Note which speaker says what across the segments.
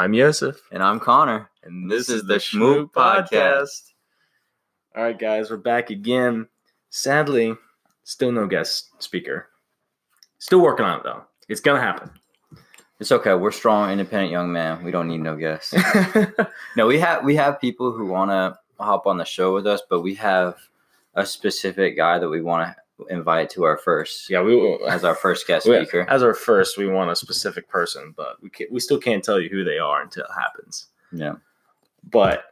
Speaker 1: I'm Josef.
Speaker 2: And I'm Connor. And this is the Schmoop Podcast.
Speaker 1: All right, guys, we're back again. Sadly, still no guest speaker. Still working on it, though. It's going to happen.
Speaker 2: It's okay. We're strong, independent young men. We don't need no guests. No, we have people who want to hop on the show with us, but we have a specific guy that we want to invite to our first.
Speaker 1: Yeah, we will.
Speaker 2: As our first guest speaker.
Speaker 1: As our first, we want a specific person, but we still can't tell you who they are until it happens.
Speaker 2: Yeah.
Speaker 1: But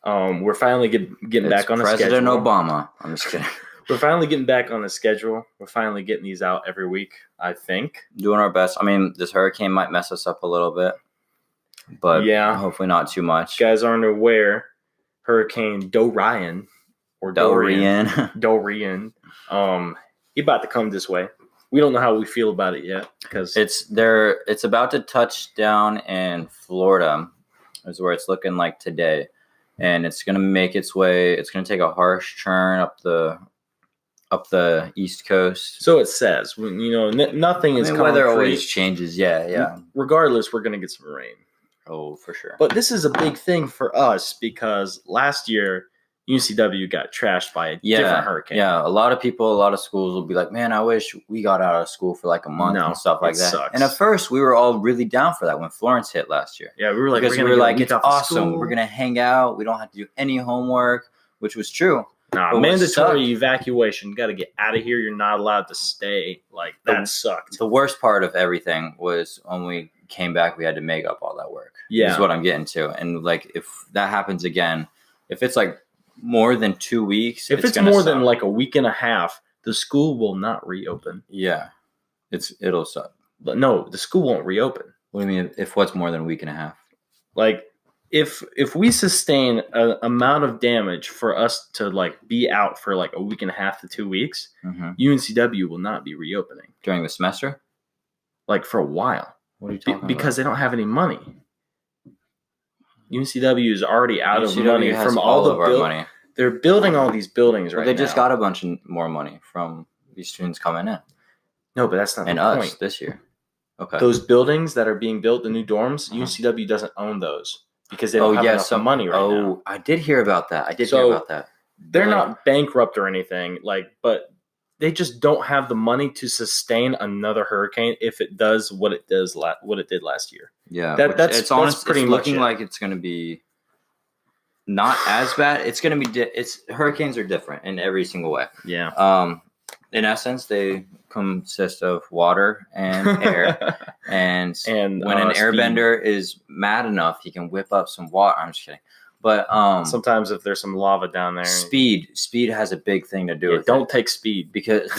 Speaker 1: we're finally getting back on the schedule.
Speaker 2: President Obama. I'm just kidding.
Speaker 1: We're finally getting back on the schedule. We're finally getting these out every week, I think.
Speaker 2: Doing our best. I mean, this hurricane might mess us up a little bit, but yeah, hopefully not too much.
Speaker 1: If you guys aren't aware, Hurricane Dorian or Dorian, he about to come this way. We don't know how we feel about it yet because
Speaker 2: it's about to touch down in Florida, is where it's looking like today, and it's gonna make its way. It's gonna take a harsh turn up the East Coast.
Speaker 1: So it says. Nothing is.
Speaker 2: Weather always changes. Yeah.
Speaker 1: Regardless, we're gonna get some rain.
Speaker 2: Oh, for sure.
Speaker 1: But this is a big thing for us because last year UCW got trashed by a different hurricane.
Speaker 2: Yeah, a lot of schools will be like, man, I wish we got out of school for like a month and stuff like that.
Speaker 1: Sucks.
Speaker 2: And at first, we were all really down for that when Florence hit last year.
Speaker 1: Yeah, we were like,
Speaker 2: it's awesome. We're going to hang out. We don't have to do any homework, which was true.
Speaker 1: Nah, mandatory evacuation. You got to get out of here. You're not allowed to stay. Like, that sucked.
Speaker 2: The worst part of everything was when we came back, we had to make up all that work.
Speaker 1: Yeah.
Speaker 2: Is what I'm getting to. And like, if that happens again, if it's like more than 2 weeks,
Speaker 1: if it's more than like a week and a half, the school will not reopen.
Speaker 2: Yeah. It'll suck.
Speaker 1: But no, the school won't reopen.
Speaker 2: What do you mean if what's more than a week and a half?
Speaker 1: Like, if we sustain an amount of damage for us to like be out for like a week and a half to 2 weeks, UNCW will not be reopening.
Speaker 2: During the semester?
Speaker 1: Like for a while.
Speaker 2: What are you talking about?
Speaker 1: Because they don't have any money. UNCW is already out of money from all the money. They're building all these buildings right now.
Speaker 2: They just got a bunch of more money from these students coming in.
Speaker 1: No, but that's not the point.
Speaker 2: And us this year. Okay.
Speaker 1: Those buildings that are being built, the new dorms, UNCW doesn't own those because they don't have enough money right now.
Speaker 2: Oh, I did hear about that.
Speaker 1: They're not bankrupt or anything, but they just don't have the money to sustain another hurricane if it does what it did last year.
Speaker 2: Yeah,
Speaker 1: that's pretty much
Speaker 2: looking like it's going to be not as bad. It's going to be. Hurricanes are different in every single way.
Speaker 1: Yeah.
Speaker 2: In essence, they consist of water and air, and when an airbender is mad enough, he can whip up some water. I'm just kidding. But
Speaker 1: sometimes if there's some lava down there,
Speaker 2: speed has a big thing to do with it.
Speaker 1: Don't take speed
Speaker 2: because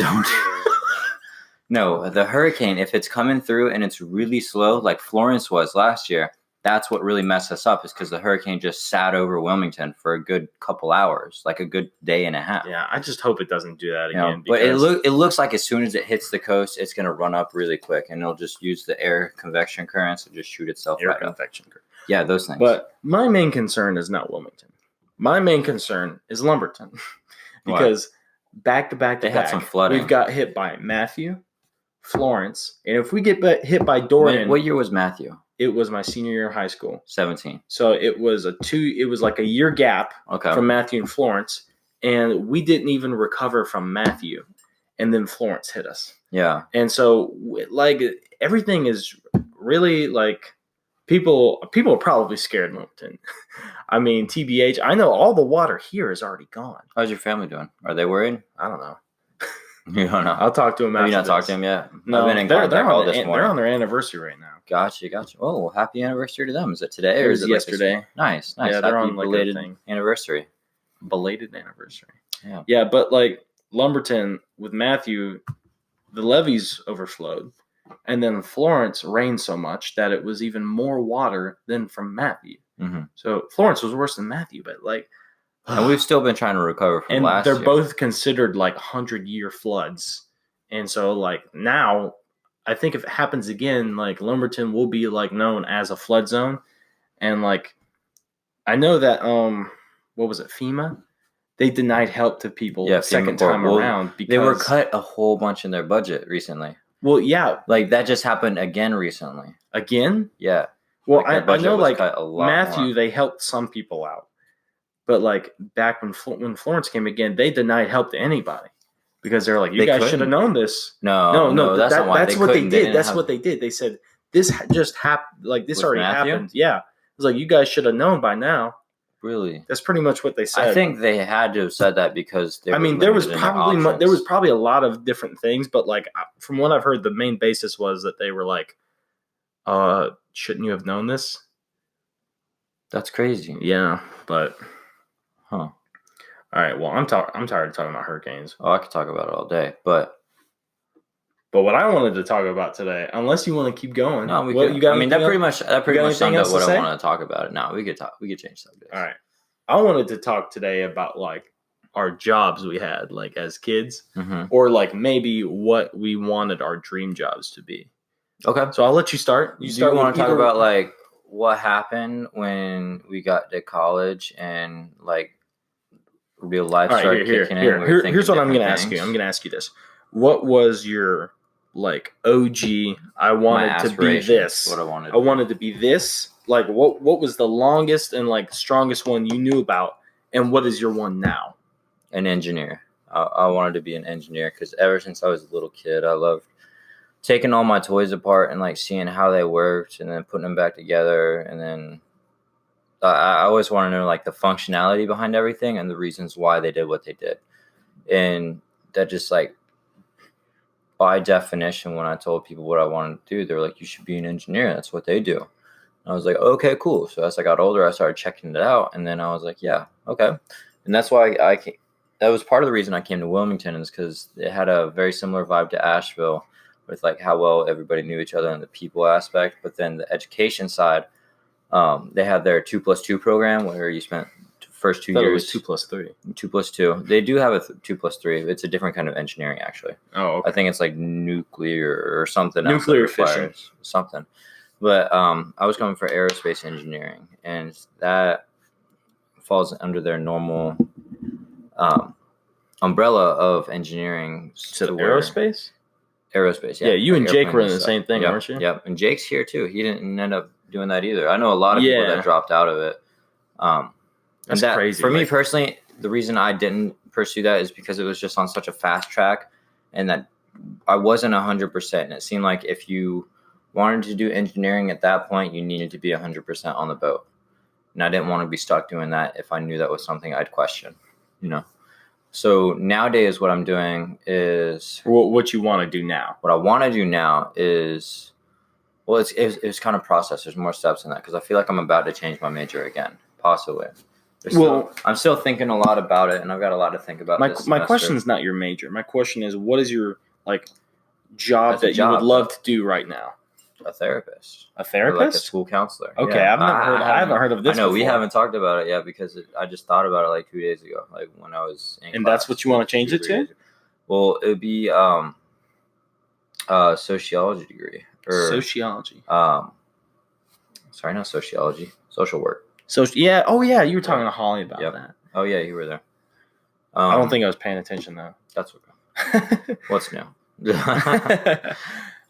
Speaker 2: No, the hurricane, if it's coming through and it's really slow, like Florence was last year, that's what really messed us up, is because the hurricane just sat over Wilmington for a good couple hours, like a good day and a half.
Speaker 1: Yeah, I just hope it doesn't do that again.
Speaker 2: But it looks like as soon as it hits the coast, it's going to run up really quick, and it'll just use the air convection currents to just shoot itself right up. Yeah, those things.
Speaker 1: But my main concern is not Wilmington. My main concern is Lumberton. Because back to back,
Speaker 2: they had some flooding.
Speaker 1: We've got hit by Matthew, Florence, and if we get hit by Dorian.
Speaker 2: What year was Matthew?
Speaker 1: It was my senior year of high school.
Speaker 2: 17.
Speaker 1: So it was like a year gap from Matthew and Florence, and we didn't even recover from Matthew, and then Florence hit us.
Speaker 2: Yeah.
Speaker 1: And so like everything is really like people are probably scared in Wilmington. I mean, TBH, I know all the water here is already gone.
Speaker 2: How's your family doing? Are they worried?
Speaker 1: I don't know.
Speaker 2: You don't know.
Speaker 1: I'll talk to them after.
Speaker 2: Have you not talked to them yet?
Speaker 1: No,
Speaker 2: I've been in contact all this morning.
Speaker 1: They're on their anniversary right now.
Speaker 2: Gotcha. Oh, well, happy anniversary to them. Is it today or is it
Speaker 1: yesterday?
Speaker 2: Nice.
Speaker 1: Yeah, they're on like
Speaker 2: belated anniversary.
Speaker 1: Belated anniversary.
Speaker 2: Yeah.
Speaker 1: Yeah, but like Lumberton with Matthew, the levees overflowed, and then Florence rained so much that it was even more water than from Matthew.
Speaker 2: Mm-hmm.
Speaker 1: So Florence was worse than Matthew, but like.
Speaker 2: And we've still been trying to recover from last year.
Speaker 1: And they're both considered like 100-year floods. And so like now, I think if it happens again, like Lumberton will be like known as a flood zone. And like, I know that, what was it, FEMA? They denied help to people second time around because
Speaker 2: they were cut a whole bunch in their budget recently.
Speaker 1: Well, yeah.
Speaker 2: Like that just happened again recently.
Speaker 1: Again?
Speaker 2: Yeah.
Speaker 1: Well,
Speaker 2: Like their
Speaker 1: I
Speaker 2: budget
Speaker 1: know
Speaker 2: was
Speaker 1: like
Speaker 2: cut a lot
Speaker 1: Matthew,
Speaker 2: more.
Speaker 1: they helped some people out, but like back when Florence came again, they denied help to anybody because they're like, you
Speaker 2: They
Speaker 1: guys should have
Speaker 2: couldn't.
Speaker 1: known this.
Speaker 2: No, no, that's not why.
Speaker 1: That's
Speaker 2: They
Speaker 1: what they
Speaker 2: couldn't. They
Speaker 1: did.
Speaker 2: didn't
Speaker 1: That's
Speaker 2: have
Speaker 1: what they did. They said this just happened. Like this
Speaker 2: with
Speaker 1: already
Speaker 2: Matthew.
Speaker 1: happened. Yeah, it was like you guys should have known by now.
Speaker 2: Really?
Speaker 1: That's pretty much what they said.
Speaker 2: I think they had to have said that because they.
Speaker 1: I
Speaker 2: were
Speaker 1: mean, there was
Speaker 2: limited in their
Speaker 1: probably
Speaker 2: options.
Speaker 1: a lot of different things, but like from what I've heard, the main basis was that they were like, shouldn't you have known this?
Speaker 2: That's crazy.
Speaker 1: Yeah, but
Speaker 2: Huh.
Speaker 1: all right. Well, I'm tired of talking about hurricanes.
Speaker 2: Oh, I could talk about it all day, but
Speaker 1: what I wanted to talk about today, unless you want to keep going,
Speaker 2: no, we
Speaker 1: what,
Speaker 2: could.
Speaker 1: you got
Speaker 2: I mean, that pretty
Speaker 1: else?
Speaker 2: much
Speaker 1: anything
Speaker 2: summed up
Speaker 1: else to
Speaker 2: what I
Speaker 1: say?
Speaker 2: wanted to talk about. No, we could talk. We could change subjects.
Speaker 1: All right. I wanted to talk today about like our jobs we had like as kids, or like maybe what we wanted our dream jobs to be.
Speaker 2: Okay.
Speaker 1: So I'll let you start.
Speaker 2: Do you want to talk about like what happened when we got to college and like real life started kicking in?
Speaker 1: Here's what I'm going to ask you. I'm going to ask you this. What was your like OG? I wanted to be this.
Speaker 2: What I wanted.
Speaker 1: I wanted to be this. Like what was the longest and like strongest one you knew about, and what is your one now?
Speaker 2: An engineer. I wanted to be an engineer because ever since I was a little kid, I loved taking all my toys apart and like seeing how they worked and then putting them back together. And then I always want to know like the functionality behind everything and the reasons why they did what they did. And that just like by definition, when I told people what I wanted to do, they were like, you should be an engineer. That's what they do. And I was like, okay, cool. So as I got older, I started checking it out. And then I was like, yeah, okay. And that's why that was part of the reason I came to Wilmington, is because it had a very similar vibe to Asheville with like how well everybody knew each other and the people aspect. But then the education side, they had their 2+2 program where you spent first 2 years.
Speaker 1: It was 2+3.
Speaker 2: 2+2. They do have a 2+3. It's a different kind of engineering, actually.
Speaker 1: Oh, okay.
Speaker 2: I think it's like nuclear or something.
Speaker 1: Nuclear fission.
Speaker 2: Something. But I was coming for aerospace engineering, and that falls under their normal umbrella of engineering.
Speaker 1: So aerospace?
Speaker 2: Aerospace, yeah.
Speaker 1: Yeah, you and Jake were in the same thing,
Speaker 2: yep,
Speaker 1: aren't you?
Speaker 2: Yep, and Jake's here too. He didn't end up doing that either. I know a lot of people that dropped out of it.
Speaker 1: That's crazy.
Speaker 2: For me personally, the reason I didn't pursue that is because it was just on such a fast track, and that I wasn't 100%. And it seemed like if you wanted to do engineering at that point, you needed to be 100% on the boat. And I didn't want to be stuck doing that if I knew that was something I'd question, you know. So nowadays what I'm doing is...
Speaker 1: What you want to do now?
Speaker 2: What I want to do now is... Well, it's kind of process. There's more steps in that because I feel like I'm about to change my major again, possibly. I'm still thinking a lot about it, and I've got a lot to think about.
Speaker 1: My question is not your major. My question is, what is your like job that you would love to do right now?
Speaker 2: A therapist.
Speaker 1: A therapist?
Speaker 2: Or like a school counselor.
Speaker 1: Okay,
Speaker 2: yeah.
Speaker 1: I haven't heard of this.
Speaker 2: I know
Speaker 1: before.
Speaker 2: We haven't talked about it yet because I just thought about it like 2 days ago, like when I was in
Speaker 1: And
Speaker 2: class,
Speaker 1: that's what you want to change it to?
Speaker 2: Well, it would be sociology degree.
Speaker 1: Sociology.
Speaker 2: Sorry, not sociology. Social work.
Speaker 1: Yeah. Oh, yeah. You were talking to Holly about that.
Speaker 2: Oh, yeah, you were there.
Speaker 1: I don't think I was paying attention though.
Speaker 2: That's okay. What's new?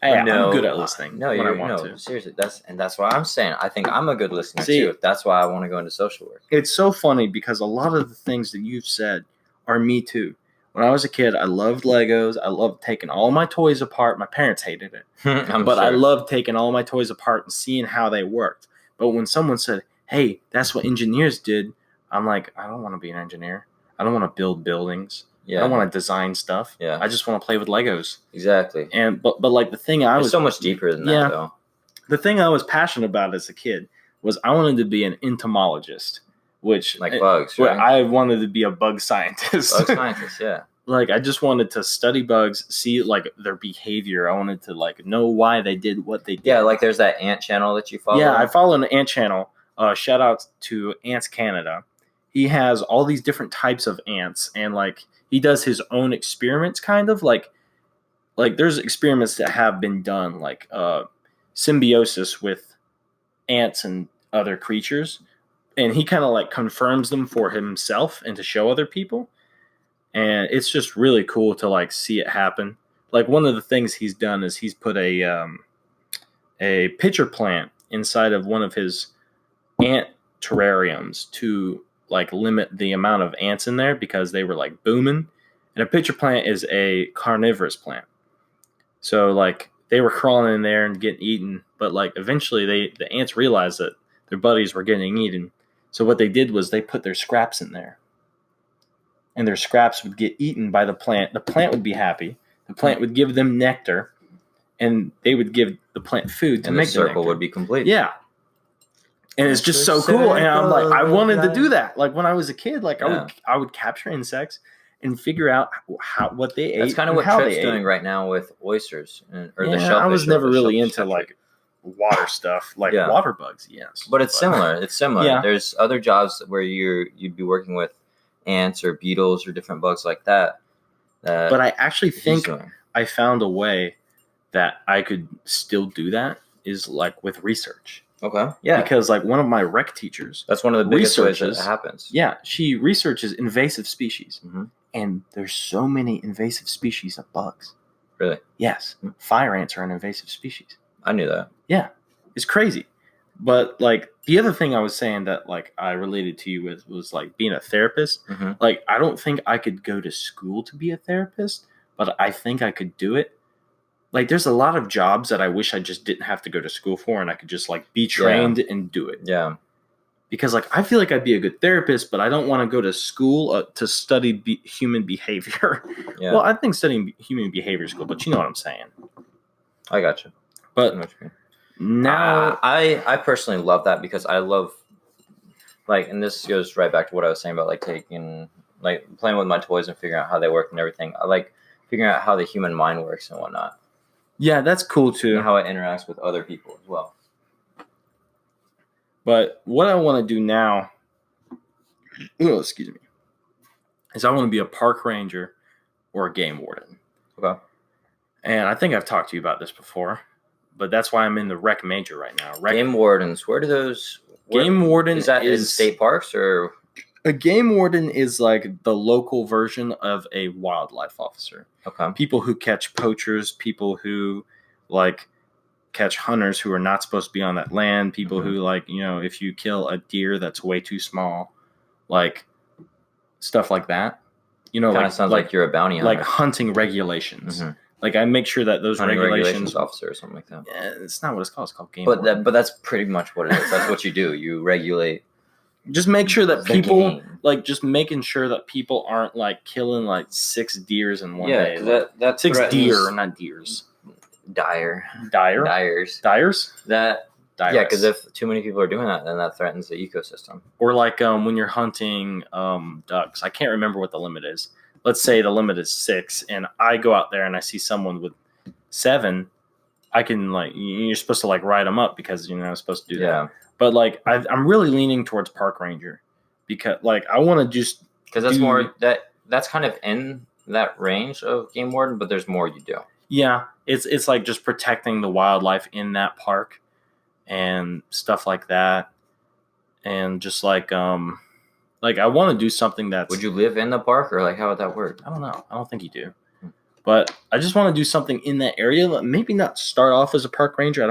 Speaker 1: Hey, I'm good at listening.
Speaker 2: No,
Speaker 1: I want to.
Speaker 2: Seriously. That's why I'm saying I think I'm a good listener too. That's why I want to go into social work.
Speaker 1: It's so funny because a lot of the things that you've said are me too. When I was a kid, I loved Legos. I loved taking all my toys apart. My parents hated it. But I loved taking all my toys apart and seeing how they worked. But when someone said, hey, that's what engineers did, I'm like, I don't want to be an engineer. I don't want to build buildings. Yeah. I don't want to design stuff.
Speaker 2: Yeah.
Speaker 1: I just want to play with Legos.
Speaker 2: Exactly.
Speaker 1: And but like the thing I was
Speaker 2: so much deeper than that though.
Speaker 1: The thing I was passionate about as a kid was I wanted to be an entomologist, which
Speaker 2: like bugs, right?
Speaker 1: I wanted to be a bug scientist.
Speaker 2: Bug scientist, yeah.
Speaker 1: Like I just wanted to study bugs, see like their behavior. I wanted to like know why they did what they did.
Speaker 2: Yeah, like there's that ant channel that you follow.
Speaker 1: Yeah, I follow an ant channel. Shout out to Ants Canada. He has all these different types of ants, and like he does his own experiments, kind of like there's experiments that have been done, like symbiosis with ants and other creatures, and he kind of like confirms them for himself and to show other people. And it's just really cool to like see it happen. Like one of the things he's done is he's put a pitcher plant inside of one of his ant terrariums to like limit the amount of ants in there because they were like booming. And a pitcher plant is a carnivorous plant. So like they were crawling in there and getting eaten, but like eventually the ants realized that their buddies were getting eaten. So what they did was they put their scraps in there. And their scraps would get eaten by the plant. The plant would be happy. The plant would give them nectar, and they would give the plant food to
Speaker 2: and
Speaker 1: make
Speaker 2: the circle
Speaker 1: nectar.
Speaker 2: would be complete.
Speaker 1: Yeah. And it's just so cool. And I'm like, I wanted to do that. Like when I was a kid, like I would capture insects and figure out what they ate.
Speaker 2: That's kind of what Trip's doing right now with oysters or the shellfish.
Speaker 1: I was never really into like water stuff, like water bugs. Yes,
Speaker 2: but it's similar. It's similar.
Speaker 1: Yeah.
Speaker 2: There's other jobs where you'd be working with ants or beetles or different bugs like that.
Speaker 1: But I actually think I found a way that I could still do that is like with research.
Speaker 2: Okay. Yeah.
Speaker 1: Because like one of my rec teachers,
Speaker 2: that's one of the biggest ways that happens.
Speaker 1: Yeah, she researches invasive species, and there's so many invasive species of bugs.
Speaker 2: Really?
Speaker 1: Yes. Fire ants are an invasive species.
Speaker 2: I knew that.
Speaker 1: Yeah, it's crazy. But like the other thing I was saying that like I related to you with was like being a therapist. Like I don't think I could go to school to be a therapist, but I think I could do it. Like there's a lot of jobs that I wish I just didn't have to go to school for, and I could just like be trained and do it.
Speaker 2: Yeah. Because
Speaker 1: like I feel like I'd be a good therapist, but I don't want to go to school to study human behavior. Yeah. Well, I think studying human behavior is cool, but you know what I'm saying.
Speaker 2: I got you.
Speaker 1: But now
Speaker 2: I personally love that because I love like, and this goes right back to what I was saying about like taking like playing with my toys and figuring out how they work and everything. I like figuring out how the human mind works and whatnot.
Speaker 1: Yeah, that's cool too.
Speaker 2: And how it interacts with other people as well.
Speaker 1: But what I want to do now, is I want to be a park ranger or a game warden.
Speaker 2: Okay.
Speaker 1: And I think I've talked to you about this before, but that's why I'm in the rec major right now.
Speaker 2: Game wardens, where do those...
Speaker 1: Game warden
Speaker 2: is that in state parks or...
Speaker 1: A game warden is like the local version of a wildlife officer.
Speaker 2: Okay.
Speaker 1: People who catch poachers, people who like catch hunters who are not supposed to be on that land, people who like, you know, if you kill a deer that's way too small, like stuff like that. You know,
Speaker 2: like sounds like you're a bounty hunter.
Speaker 1: Like hunting regulations. Like I make sure that those regulations
Speaker 2: officer or something like that.
Speaker 1: Yeah, it's not what it's called. It's called game warden.
Speaker 2: But that's pretty much what it is. That's what you do. You regulate.
Speaker 1: Just make sure that people like just making sure that people aren't like killing like 6 deers in one day.
Speaker 2: Yeah, that's
Speaker 1: 6 deer, not deers.
Speaker 2: Dyers.
Speaker 1: That
Speaker 2: yeah, because if too many people are doing that, then that threatens the ecosystem.
Speaker 1: Or like when you're hunting ducks, I can't remember what the limit is. Let's say the limit is 6, and I go out there and I see someone with 7. I can like you're supposed to like write them up because you're not supposed to do that.
Speaker 2: Yeah.
Speaker 1: But like I'm really leaning towards park ranger because like I want to just
Speaker 2: because that's more that's kind of in that range of game warden, but there's more you do.
Speaker 1: Yeah, it's like just protecting the wildlife in that park and stuff like that, and just like I want to do something that's.
Speaker 2: Would you live in the park or like how would that work?
Speaker 1: I don't know. I don't think you do. But I just want to do something in that area. Maybe not start off as a park ranger.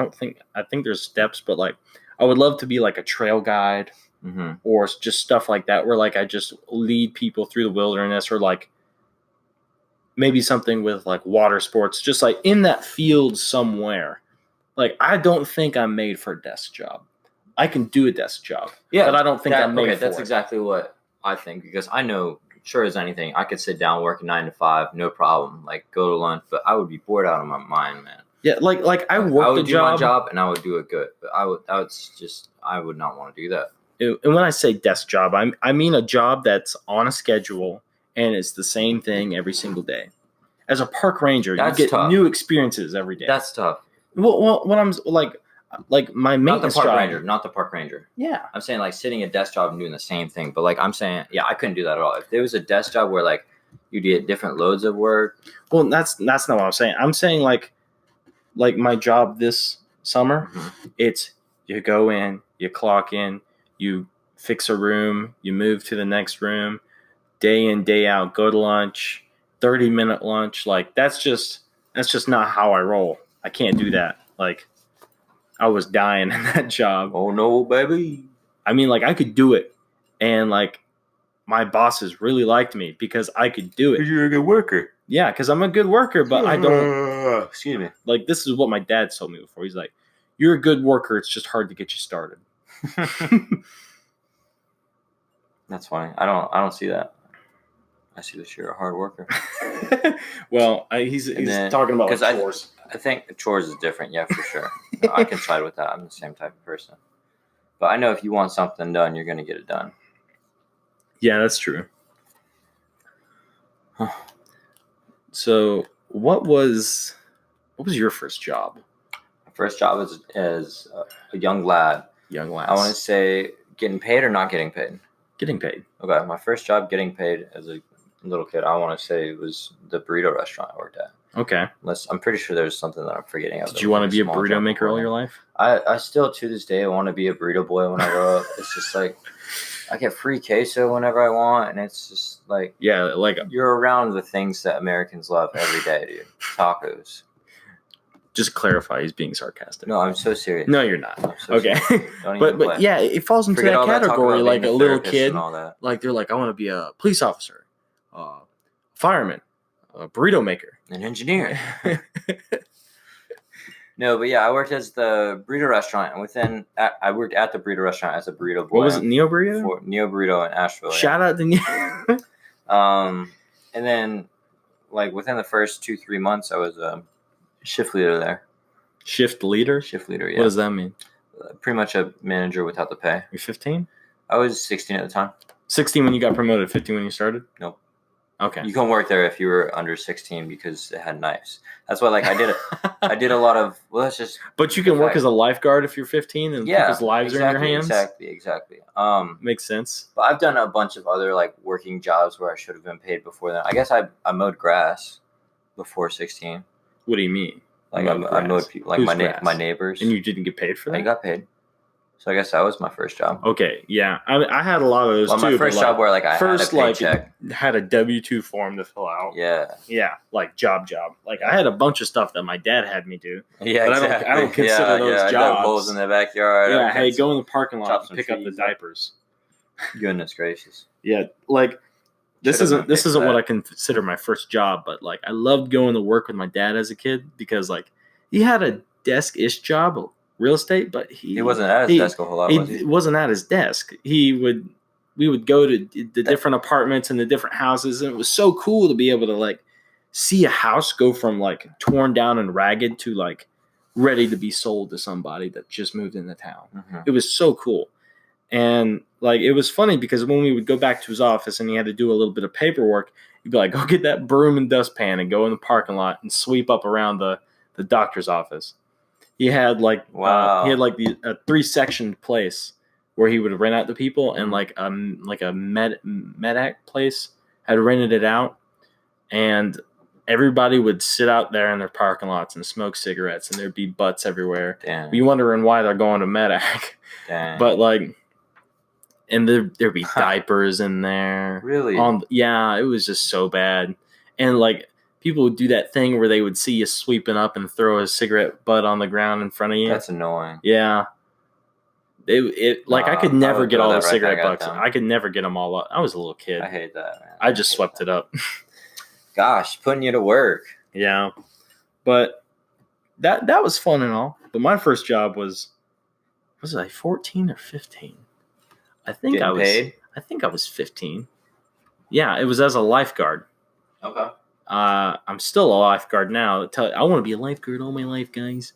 Speaker 1: I think there's steps, but like I would love to be like a trail guide or just stuff like that where like I just lead people through the wilderness or like maybe something with like water sports, just like in that field somewhere. Like I don't think I'm made for a desk job. I can do a desk job, but I don't think I'm made for it.
Speaker 2: That's exactly what I think because I know sure as anything, I could sit down, work 9 to 5, no problem. Like go to lunch, but I would be bored out of my mind, man.
Speaker 1: Yeah, like I would
Speaker 2: do my job and I would do it good, but I would not want to do that.
Speaker 1: And when I say desk job, I mean a job that's on a schedule and it's the same thing every single day. As a park ranger, you get new experiences every day.
Speaker 2: That's tough.
Speaker 1: Well, when I'm like my maintenance job,
Speaker 2: not the park ranger.
Speaker 1: Yeah,
Speaker 2: I'm saying like sitting a desk job and doing the same thing, but like I'm saying, yeah, I couldn't do that at all. If there was a desk job where like you get different loads of work,
Speaker 1: well, that's not what I'm saying. I'm saying like my job this summer, it's you go in, you clock in, you fix a room, you move to the next room, day in, day out, go to lunch, 30-minute lunch. Like that's just not how I roll. I can't do that. Like I was dying in that job.
Speaker 2: Oh no, baby.
Speaker 1: I mean, like I could do it, and like my bosses really liked me because I could do it.
Speaker 2: You're a good worker.
Speaker 1: Yeah, because I'm a good worker, but I don't.
Speaker 2: Excuse me.
Speaker 1: Like this is what my dad told me before. He's like, "You're a good worker. It's just hard to get you started."
Speaker 2: That's funny. I don't see that. I see that you're a hard worker.
Speaker 1: Well, he's talking about like chores.
Speaker 2: I think chores is different. Yeah, for sure. No, I can side with that. I'm the same type of person. But I know if you want something done, you're going to get it done.
Speaker 1: Yeah, that's true. So, what was your first job?
Speaker 2: My first job was as a young lad.
Speaker 1: Young lad.
Speaker 2: I want to say getting paid or not getting paid?
Speaker 1: Getting paid.
Speaker 2: Okay, my first job getting paid as a little kid, I want to say was the burrito restaurant I worked at.
Speaker 1: Okay.
Speaker 2: Unless I'm pretty sure there's something that I'm forgetting.
Speaker 1: Did you want to be a burrito maker all your life?
Speaker 2: I still to this day want to be a burrito boy when I grow up. It's just like I get free queso whenever I want, and it's just like you're around the things that Americans love every day, dude. Tacos.
Speaker 1: Just clarify, he's being sarcastic.
Speaker 2: No, I'm so serious.
Speaker 1: No, you're not. Okay.
Speaker 2: Don't even
Speaker 1: but yeah, it falls into that category. Like a little kid, like they're like, I want to be a police officer, fireman, a burrito maker,
Speaker 2: an engineer. No, but yeah, I worked as the burrito restaurant, and I worked at the burrito restaurant as a burrito boy.
Speaker 1: What was it, Neo Burrito?
Speaker 2: Neo Burrito in Asheville.
Speaker 1: Shout out to Neo.
Speaker 2: And then, like within the first 2-3 months, I was a shift leader there.
Speaker 1: Shift leader?
Speaker 2: Shift leader, yeah.
Speaker 1: What does that mean?
Speaker 2: Pretty much a manager without the pay.
Speaker 1: You're 15?
Speaker 2: I was 16 at the time. 16
Speaker 1: when you got promoted, 15 when you started?
Speaker 2: Nope.
Speaker 1: Okay.
Speaker 2: You couldn't work there if you were under 16 because it had knives. That's why, like, I did a lot of. Well, that's just.
Speaker 1: But you can work as a lifeguard if you're 15 and people's lives are in your hands.
Speaker 2: Exactly.
Speaker 1: Makes sense.
Speaker 2: But I've done a bunch of other like working jobs where I should have been paid before then. I guess I mowed grass before 16.
Speaker 1: What do you mean?
Speaker 2: Like I mowed people, like my neighbors.
Speaker 1: And you didn't get paid for that?
Speaker 2: I got paid. So I guess that was my first job.
Speaker 1: Okay, yeah. I had a lot of those too.
Speaker 2: My first job where like I had a paycheck.
Speaker 1: Had a W-2 form to fill out.
Speaker 2: Yeah.
Speaker 1: Yeah, like job. Like I had a bunch of stuff that my dad had me do.
Speaker 2: Yeah,
Speaker 1: but
Speaker 2: exactly.
Speaker 1: I don't consider those jobs.
Speaker 2: Holes in the backyard.
Speaker 1: Yeah, hey, go in the parking lot and pick up the diapers.
Speaker 2: Goodness gracious.
Speaker 1: Yeah, like this isn't what I consider my first job, but like I loved going to work with my dad as a kid because like he had a desk-ish job. Real estate, but he
Speaker 2: wasn't at his desk a whole lot.
Speaker 1: He wasn't at his desk. We would go to the different apartments and the different houses, and it was so cool to be able to like see a house go from like torn down and ragged to like ready to be sold to somebody that just moved into town. Mm-hmm. It was so cool, and like it was funny because when we would go back to his office and he had to do a little bit of paperwork, he'd be like, "Go get that broom and dustpan and go in the parking lot and sweep up around the doctor's office." He had like a 3-sectioned place where he would rent out to people, and like a medac place had rented it out, and everybody would sit out there in their parking lots and smoke cigarettes, and there'd be butts everywhere.
Speaker 2: Damn.
Speaker 1: You wondering why they're going to medac.
Speaker 2: Damn.
Speaker 1: But like, and there'd be diapers in there.
Speaker 2: Really?
Speaker 1: Yeah, it was just so bad, and like. People would do that thing where they would see you sweeping up and throw a cigarette butt on the ground in front of you.
Speaker 2: That's annoying.
Speaker 1: Yeah. I could never get all the cigarette butts. I could never get them all up. I was a little kid.
Speaker 2: I hate that, man.
Speaker 1: I just swept it up.
Speaker 2: Gosh, putting you to work.
Speaker 1: Yeah. But that was fun and all. But my first job was I 14 or 15? I think I was 15. Yeah, it was as a lifeguard.
Speaker 2: Okay.
Speaker 1: I'm still a lifeguard now. I want to be a lifeguard all my life, guys.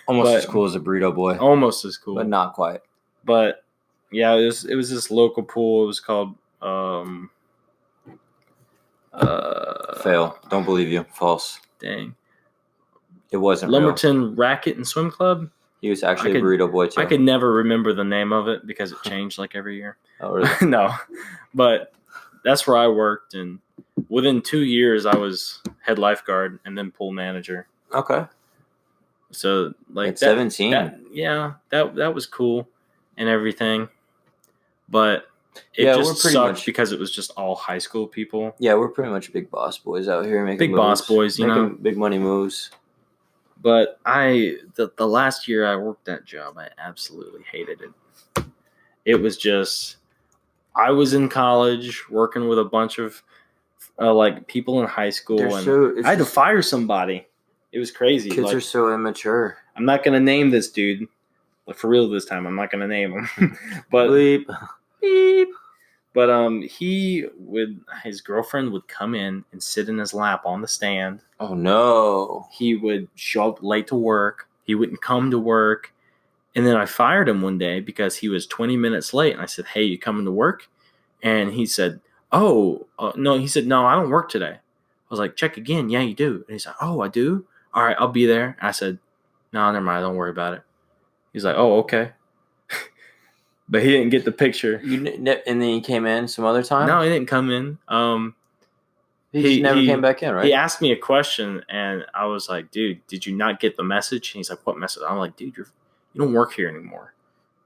Speaker 2: Almost as cool as a burrito boy.
Speaker 1: Almost as cool,
Speaker 2: but not quite.
Speaker 1: But yeah, it was this local pool. It was called
Speaker 2: Fail. Don't believe you. False.
Speaker 1: Dang.
Speaker 2: It wasn't
Speaker 1: Lumberton
Speaker 2: real.
Speaker 1: Racket and Swim Club.
Speaker 2: He was actually a burrito boy too.
Speaker 1: I could never remember the name of it because it changed like every year.
Speaker 2: Oh really?
Speaker 1: No, but that's where I worked, and within 2 years, I was head lifeguard and then pool manager.
Speaker 2: Okay.
Speaker 1: So like
Speaker 2: at 17.
Speaker 1: That was cool and everything, but it just sucked because it was just all high school people.
Speaker 2: Yeah, we're pretty much big boss boys out here making
Speaker 1: big moves. Boss boys,
Speaker 2: making big money moves.
Speaker 1: But the last year I worked that job, I absolutely hated it. It was just I was in college working with a bunch of like people in high school, and I had to fire somebody. It was crazy.
Speaker 2: Kids are so immature.
Speaker 1: I'm not gonna name this dude, like for real this time. I'm not gonna name him, but
Speaker 2: Bleep.
Speaker 1: beep. But his girlfriend would come in and sit in his lap on the stand.
Speaker 2: Oh no.
Speaker 1: He would show up late to work. He wouldn't come to work. And then I fired him one day because he was 20 minutes late. And I said, "Hey, you coming to work?" And he said, "Oh, no." He said, "No, I don't work today." I was like, "Check again." "Yeah, you do." And he's like, "Oh, I do? All right, I'll be there." I said, "No, never mind. Don't worry about it." He's like, "Oh, okay." But he didn't get the picture.
Speaker 2: And then he came in some other time?
Speaker 1: No, he didn't come in.
Speaker 2: He never came back in, right?
Speaker 1: He asked me a question, and I was like, "Dude, did you not get the message?" And he's like, "What message?" I'm like, "Dude, you don't work here anymore."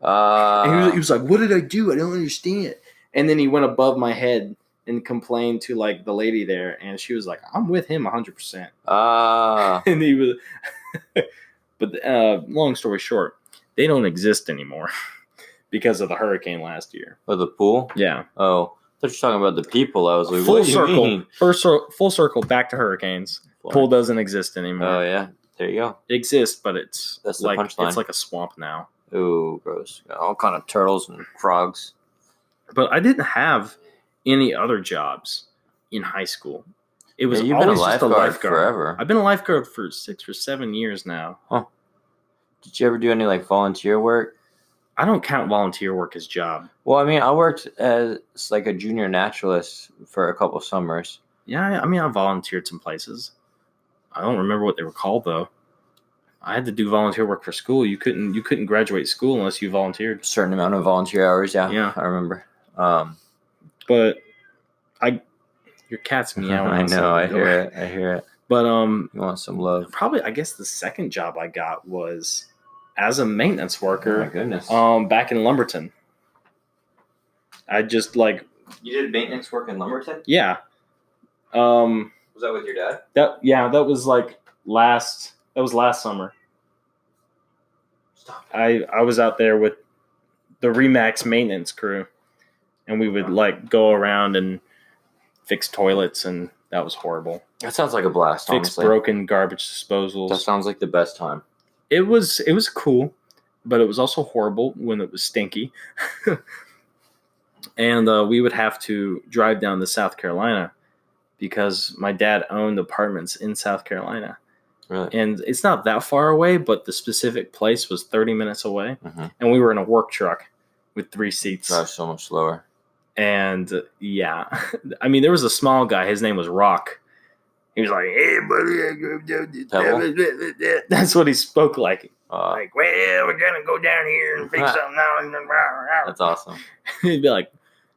Speaker 1: And he was like, "What did I do? I don't understand." And then he went above my head and complained to like the lady there, and she was like, "I'm with him 100%." And he was, but long story short, they don't exist anymore because of the hurricane last year.
Speaker 2: Oh, the pool?
Speaker 1: Yeah.
Speaker 2: Oh, I thought you were talking about the people. I was like,
Speaker 1: full
Speaker 2: what do
Speaker 1: circle.
Speaker 2: You mean?
Speaker 1: Full circle back to hurricanes. Pool doesn't exist anymore.
Speaker 2: Oh yeah, there you go.
Speaker 1: It exists, but it's
Speaker 2: That's
Speaker 1: like
Speaker 2: the punchline.
Speaker 1: It's like a swamp now.
Speaker 2: Ooh, gross! Got all kind of turtles and frogs.
Speaker 1: But I didn't have any other jobs in high school. It was
Speaker 2: you've
Speaker 1: always
Speaker 2: been a
Speaker 1: just a lifeguard
Speaker 2: forever.
Speaker 1: I've been a lifeguard for 6 or 7 years now.
Speaker 2: Huh? Did you ever do any like volunteer work?
Speaker 1: I don't count volunteer work as job.
Speaker 2: Well, I mean, I worked as like a junior naturalist for a couple summers.
Speaker 1: Yeah, I mean, I volunteered some places. I don't remember what they were called though. I had to do volunteer work for school. You couldn't graduate school unless you volunteered.
Speaker 2: A certain amount of volunteer hours, yeah. I remember.
Speaker 1: But your cat's meowing.
Speaker 2: I know, I hear it.
Speaker 1: But
Speaker 2: you want some love.
Speaker 1: Probably I guess the second job I got was as a maintenance worker.
Speaker 2: Oh my goodness.
Speaker 1: Back in Lumberton. I just like
Speaker 2: you did maintenance work in Lumberton?
Speaker 1: Yeah.
Speaker 2: Was that with your dad?
Speaker 1: That was like last summer.
Speaker 2: Stop.
Speaker 1: I was out there with the Remax maintenance crew, and we would like go around and fix toilets, and that was horrible.
Speaker 2: That sounds like a blast.
Speaker 1: Fix
Speaker 2: honestly.
Speaker 1: Broken garbage disposals.
Speaker 2: That sounds like the best time.
Speaker 1: It was cool, but it was also horrible when it was stinky. And we would have to drive down to South Carolina because my dad owned apartments in South Carolina.
Speaker 2: Really?
Speaker 1: And it's not that far away, but the specific place was 30 minutes away.
Speaker 2: Mm-hmm.
Speaker 1: And we were in a work truck with 3 seats.
Speaker 2: Drive so much slower.
Speaker 1: And yeah, I mean, there was a small guy. His name was Rock. He was like, "Hey, buddy." That's what he spoke like. Like, "Well, we're going to go down here and fix something out."
Speaker 2: That's awesome.
Speaker 1: He'd be like,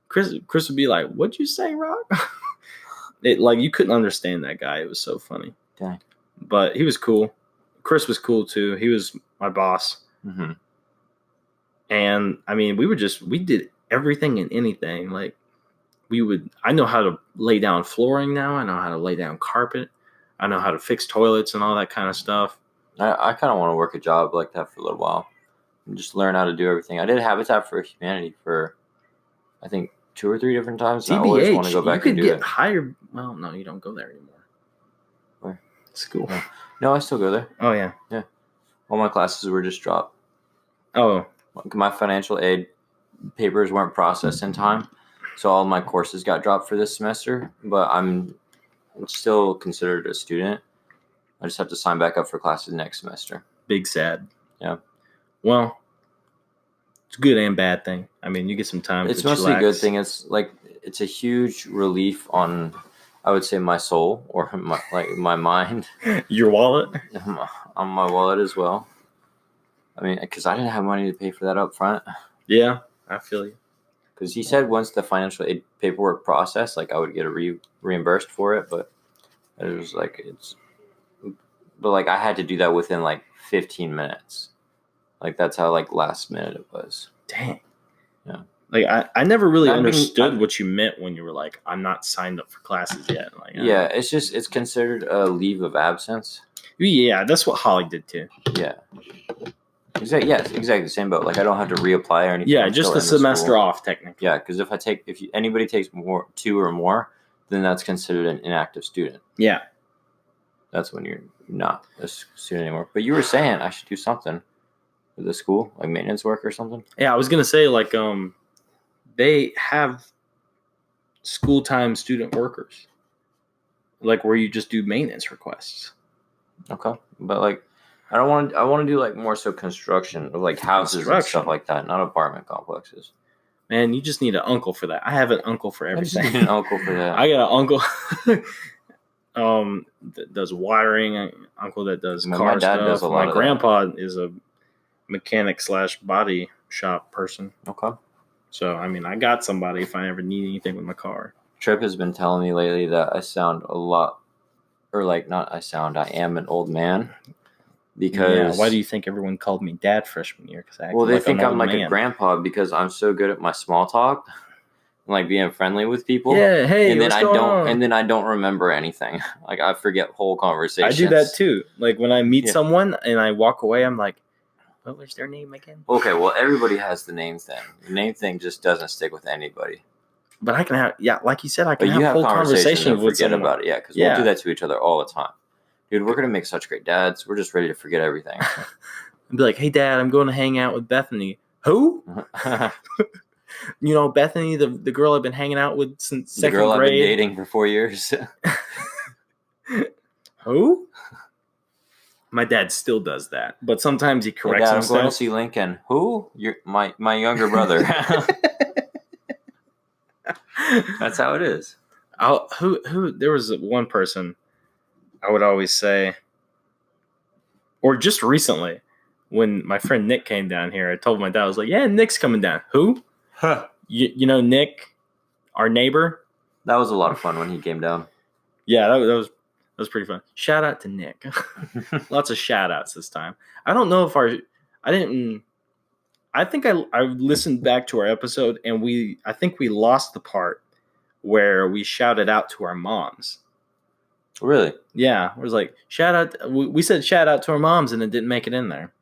Speaker 1: Chris would be like, "What'd you say, Rock?" Like, you couldn't understand that guy. It was so funny.
Speaker 2: Dang.
Speaker 1: But he was cool. Chris was cool too. He was my boss.
Speaker 2: Mm-hmm.
Speaker 1: And I mean, we did everything and anything. Like, I know how to lay down flooring now. I know how to lay down carpet. I know how to fix toilets and all that kind of stuff.
Speaker 2: I kind of want to work a job like that for a little while and just learn how to do everything. I did Habitat for Humanity for, I think, 2 or 3 different times.
Speaker 1: DBH,
Speaker 2: I always want to go back and do it.
Speaker 1: You could get hired. Well, no, you don't go there anymore.
Speaker 2: Where?
Speaker 1: School.
Speaker 2: No, I still go there.
Speaker 1: Oh, yeah.
Speaker 2: Yeah. All my classes were just dropped.
Speaker 1: Oh.
Speaker 2: My financial aid papers weren't processed in time, so all my courses got dropped for this semester, but I'm still considered a student. I just have to sign back up for classes next semester.
Speaker 1: Big sad.
Speaker 2: Yeah.
Speaker 1: Well, it's a good and bad thing. I mean, you get some time.
Speaker 2: It's mostly a good thing. It's a huge relief on, I would say, my soul or my mind.
Speaker 1: Your wallet?
Speaker 2: On my wallet as well. I mean, because I didn't have money to pay for that up front.
Speaker 1: Yeah, I feel you.
Speaker 2: Because he said once the financial aid paperwork processed, like I would get reimbursed for it, but it was like I had to do that within like 15 minutes. Like that's how like last minute it was.
Speaker 1: Dang.
Speaker 2: Yeah.
Speaker 1: Like I never really understood what you meant when you were like, "I'm not signed up for classes yet." Like,
Speaker 2: yeah, it's considered a leave of absence.
Speaker 1: Yeah, that's what Holly did too.
Speaker 2: Yeah. Exactly. Yes, exactly the same boat. Like I don't have to reapply or anything.
Speaker 1: Yeah,
Speaker 2: I'm
Speaker 1: just
Speaker 2: still
Speaker 1: the
Speaker 2: in
Speaker 1: semester
Speaker 2: school.
Speaker 1: off technically.
Speaker 2: Yeah, because anybody takes 2 or more, then that's considered an inactive student.
Speaker 1: Yeah.
Speaker 2: That's when you're not a student anymore. But you were saying I should do something with the school, like maintenance work or something.
Speaker 1: Yeah, I was gonna say like they have school time student workers, like where you just do maintenance requests.
Speaker 2: Okay, but like I don't want. I want to do like more so construction of like houses and stuff like that, not apartment complexes.
Speaker 1: Man, you just need an uncle for that. I have an uncle for everything.
Speaker 2: I just need an uncle for that.
Speaker 1: I got an uncle that does wiring, an uncle that does car stuff. Does a lot. My grandpa is a mechanic / body shop person.
Speaker 2: Okay.
Speaker 1: So I mean, I got somebody if I ever need anything with my car.
Speaker 2: Tripp has been telling me lately that I sound a lot, or like not I sound. I am an old man. Because
Speaker 1: why do you think everyone called me dad freshman year? Because
Speaker 2: they think I'm like a grandpa because I'm so good at my small talk, and like being friendly with people.
Speaker 1: Yeah, hey,
Speaker 2: and then I don't remember anything. Like I forget whole conversations.
Speaker 1: I do that too. Like when I meet someone and I walk away, I'm like, what was their name again?
Speaker 2: Okay, well everybody has the name thing. The name thing just doesn't stick with anybody.
Speaker 1: But I can have, like you said, I can have whole conversations
Speaker 2: with forget about it. Yeah, because we'll do that to each other all the time. Dude, we're going to make such great dads. We're just ready to forget everything.
Speaker 1: I'd be like, hey, Dad, I'm going to hang out with Bethany. Who? Bethany, the girl I've been hanging out with since second grade. The girl I've been
Speaker 2: dating for 4 years.
Speaker 1: Who? My dad still does that. But sometimes he corrects himself.
Speaker 2: I'm going to see Lincoln. Who? You're my younger brother. That's how it is.
Speaker 1: There was one person I would always say, or just recently, when my friend Nick came down here, I told my dad, I was like, yeah, Nick's coming down. Who?
Speaker 2: Huh.
Speaker 1: You know Nick, our neighbor?
Speaker 2: That was a lot of fun when he came down.
Speaker 1: Yeah, that was pretty fun. Shout out to Nick. Lots of shout outs this time. I don't know if I think I listened back to our episode and I think we lost the part where we shouted out to our moms.
Speaker 2: Really?
Speaker 1: Yeah, it was like shout out. We said shout out to our moms, and it didn't make it in there.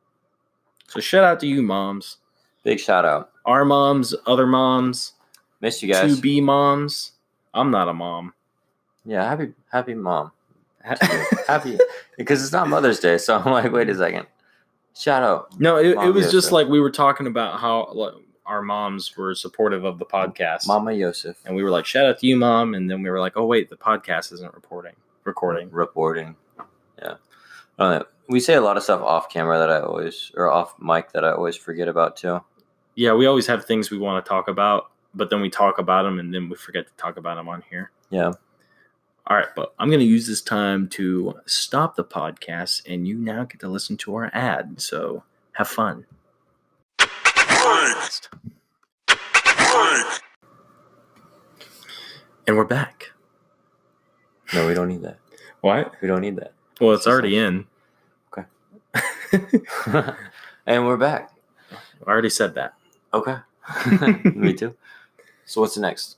Speaker 1: So shout out to you, moms.
Speaker 2: Big shout out.
Speaker 1: Our moms, other moms.
Speaker 2: Miss you guys.
Speaker 1: 2B moms. I'm not a mom.
Speaker 2: Yeah, happy mom. Happy because it's not Mother's Day, so I'm like, wait a second. Shout out.
Speaker 1: No, it was just like we were talking about how our moms were supportive of the podcast.
Speaker 2: Mama Josef.
Speaker 1: And we were like, shout out to you, Mom. And then we were like, oh, wait, the podcast isn't recording.
Speaker 2: Yeah. We say a lot of stuff off camera or off mic that I always forget about too.
Speaker 1: Yeah, we always have things we want to talk about, but then we talk about them and then we forget to talk about them on here.
Speaker 2: Yeah.
Speaker 1: All right, but I'm going to use this time to stop the podcast, and you now get to listen to our ad. So have fun. And we're back.
Speaker 2: No, we don't need that.
Speaker 1: What?
Speaker 2: We don't need that.
Speaker 1: Well, it's already in.
Speaker 2: Okay. And we're back.
Speaker 1: I already said that.
Speaker 2: Okay. Me too. So what's the next?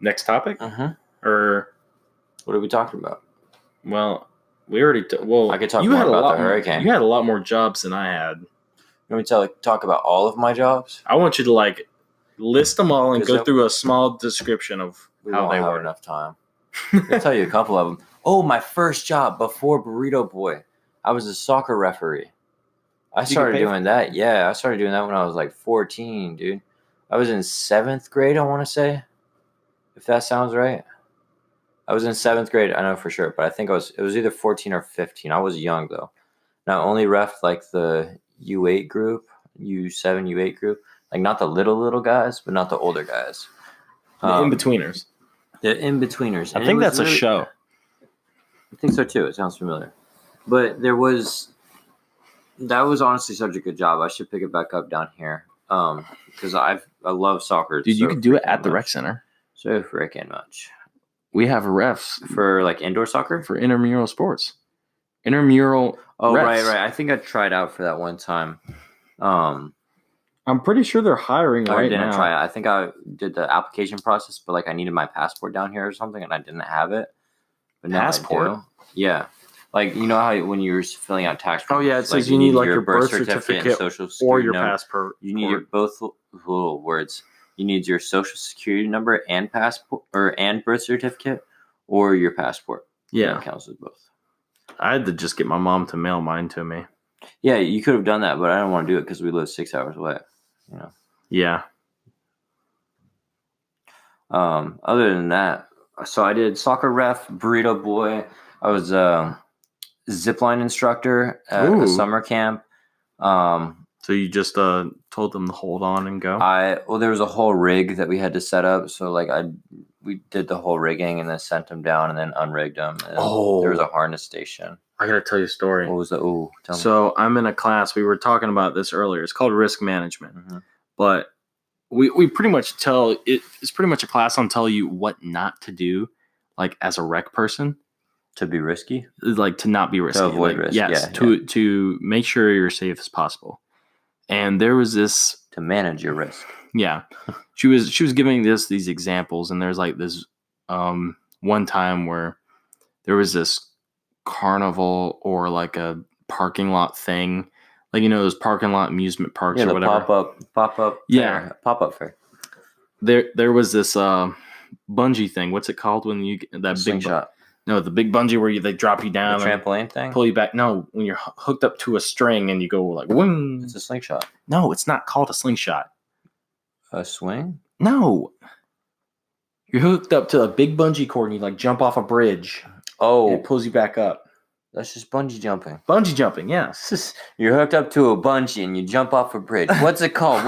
Speaker 1: Next topic?
Speaker 2: Uh-huh.
Speaker 1: Or
Speaker 2: what are we talking about?
Speaker 1: Well, we already
Speaker 2: I could talk more about the hurricane.
Speaker 1: You had a lot more jobs than I had.
Speaker 2: You want me to talk about all of my jobs?
Speaker 1: I want you to list them all and go through a small description of how they were.
Speaker 2: Enough time. I'll tell you a couple of them. Oh, my first job before Burrito Boy. I was a soccer referee. I started doing that. Yeah, I started doing that when I was 14, dude. I was in 7th grade, I want to say. If that sounds right. I was in 7th grade, I know for sure, but I think it was either 14 or 15. I was young though. Now only ref the U8 group, U7, U8 group. Not the little guys, but not the older guys.
Speaker 1: The in-betweeners.
Speaker 2: The in-betweeners.
Speaker 1: I think that's a show.
Speaker 2: I think so too. It sounds familiar. But that was honestly such a good job. I should pick it back up down here. Because I love soccer.
Speaker 1: Dude, you could do it at the rec center.
Speaker 2: So freaking much.
Speaker 1: We have refs
Speaker 2: for indoor soccer?
Speaker 1: For intramural sports. Intramural refs.
Speaker 2: Right. I think I tried out for that one time.
Speaker 1: I'm pretty sure they're hiring right now. I
Speaker 2: didn't try it. I think I did the application process, but I needed my passport down here or something, and I didn't have it. But now
Speaker 1: passport?
Speaker 2: I do. Yeah. Like, you know how when you're filling out tax
Speaker 1: Oh,
Speaker 2: forms,
Speaker 1: yeah, it says you need like your birth certificate
Speaker 2: and social security
Speaker 1: or your
Speaker 2: number.
Speaker 1: passport.
Speaker 2: You need your both little words. You need your social security number and passport and birth certificate or your passport.
Speaker 1: Yeah.
Speaker 2: That counts as both.
Speaker 1: I had to just get my mom to mail mine to me.
Speaker 2: Yeah, you could have done that, but I don't want to do it because we live 6 hours away. You know.
Speaker 1: Yeah.
Speaker 2: Other than that, so I did soccer ref, burrito boy. I was a zipline instructor at a summer camp.
Speaker 1: So you just told them to hold on and go?
Speaker 2: There was a whole rig that we had to set up. So like we did the whole rigging and then sent them down and then unrigged them. And there was a harness station.
Speaker 1: I gotta tell you a story.
Speaker 2: What was that? Tell me.
Speaker 1: So I'm in a class. We were talking about this earlier. It's called risk management, but we pretty much it's pretty much a class on tell you what not to do, like as a rec person.
Speaker 2: To be risky,
Speaker 1: like to not be risky,
Speaker 2: to avoid risk.
Speaker 1: Yes, to make sure you're safe as possible. And there was this
Speaker 2: to manage your risk.
Speaker 1: Yeah, she was giving these examples, and there's like this one time where there was this carnival or like a parking lot thing, like those parking lot amusement parks or whatever.
Speaker 2: Pop up.
Speaker 1: Yeah,
Speaker 2: pop up fair.
Speaker 1: There was this bungee thing. What's it called when you get that big
Speaker 2: slingshot?
Speaker 1: No, the big bungee where they drop you down.
Speaker 2: The trampoline thing?
Speaker 1: Pull you back. No, when you're hooked up to a string and you go like, wing.
Speaker 2: It's a slingshot.
Speaker 1: No, it's not called a slingshot.
Speaker 2: A swing?
Speaker 1: No. You're hooked up to a big bungee cord and you like jump off a bridge.
Speaker 2: Oh.
Speaker 1: And it pulls you back up.
Speaker 2: That's just bungee jumping.
Speaker 1: Bungee jumping, yeah.
Speaker 2: You're hooked up to a bungee and you jump off a bridge. What's it called?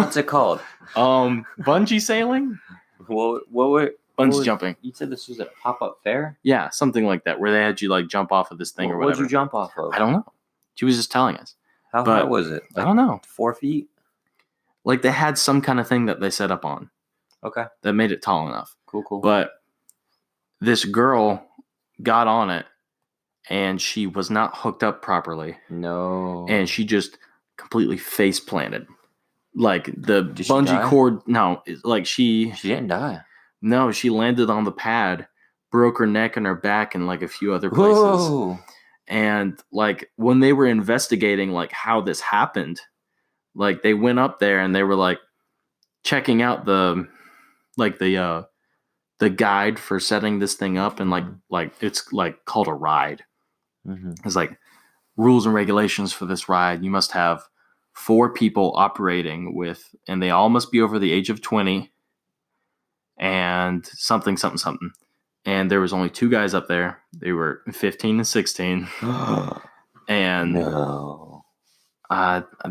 Speaker 1: Bungee sailing? Bungee jumping.
Speaker 2: You said this was at a pop-up fair?
Speaker 1: Yeah, something like that, where they had you like jump off of this thing or whatever.
Speaker 2: What'd you jump off of?
Speaker 1: I don't know. She was just telling us.
Speaker 2: How high was it?
Speaker 1: I don't know.
Speaker 2: 4 feet?
Speaker 1: Like they had some kind of thing that they set up on.
Speaker 2: Okay.
Speaker 1: That made it tall enough.
Speaker 2: Cool.
Speaker 1: But this girl got on it and she was not hooked up properly.
Speaker 2: No.
Speaker 1: And she just completely face planted. Like the bungee cord. No, like she
Speaker 2: didn't die.
Speaker 1: No, she landed on the pad, broke her neck and her back and like a few other places.
Speaker 2: Whoa.
Speaker 1: And like when they were investigating like how this happened, like they went up there and they were like checking out the guide for setting this thing up, and like it's like called a ride. It's like rules and regulations for this ride. You must have 4 people operating with, and they all must be over the age of 20 and something. And there was only 2 guys up there. They were 15 and 16. And there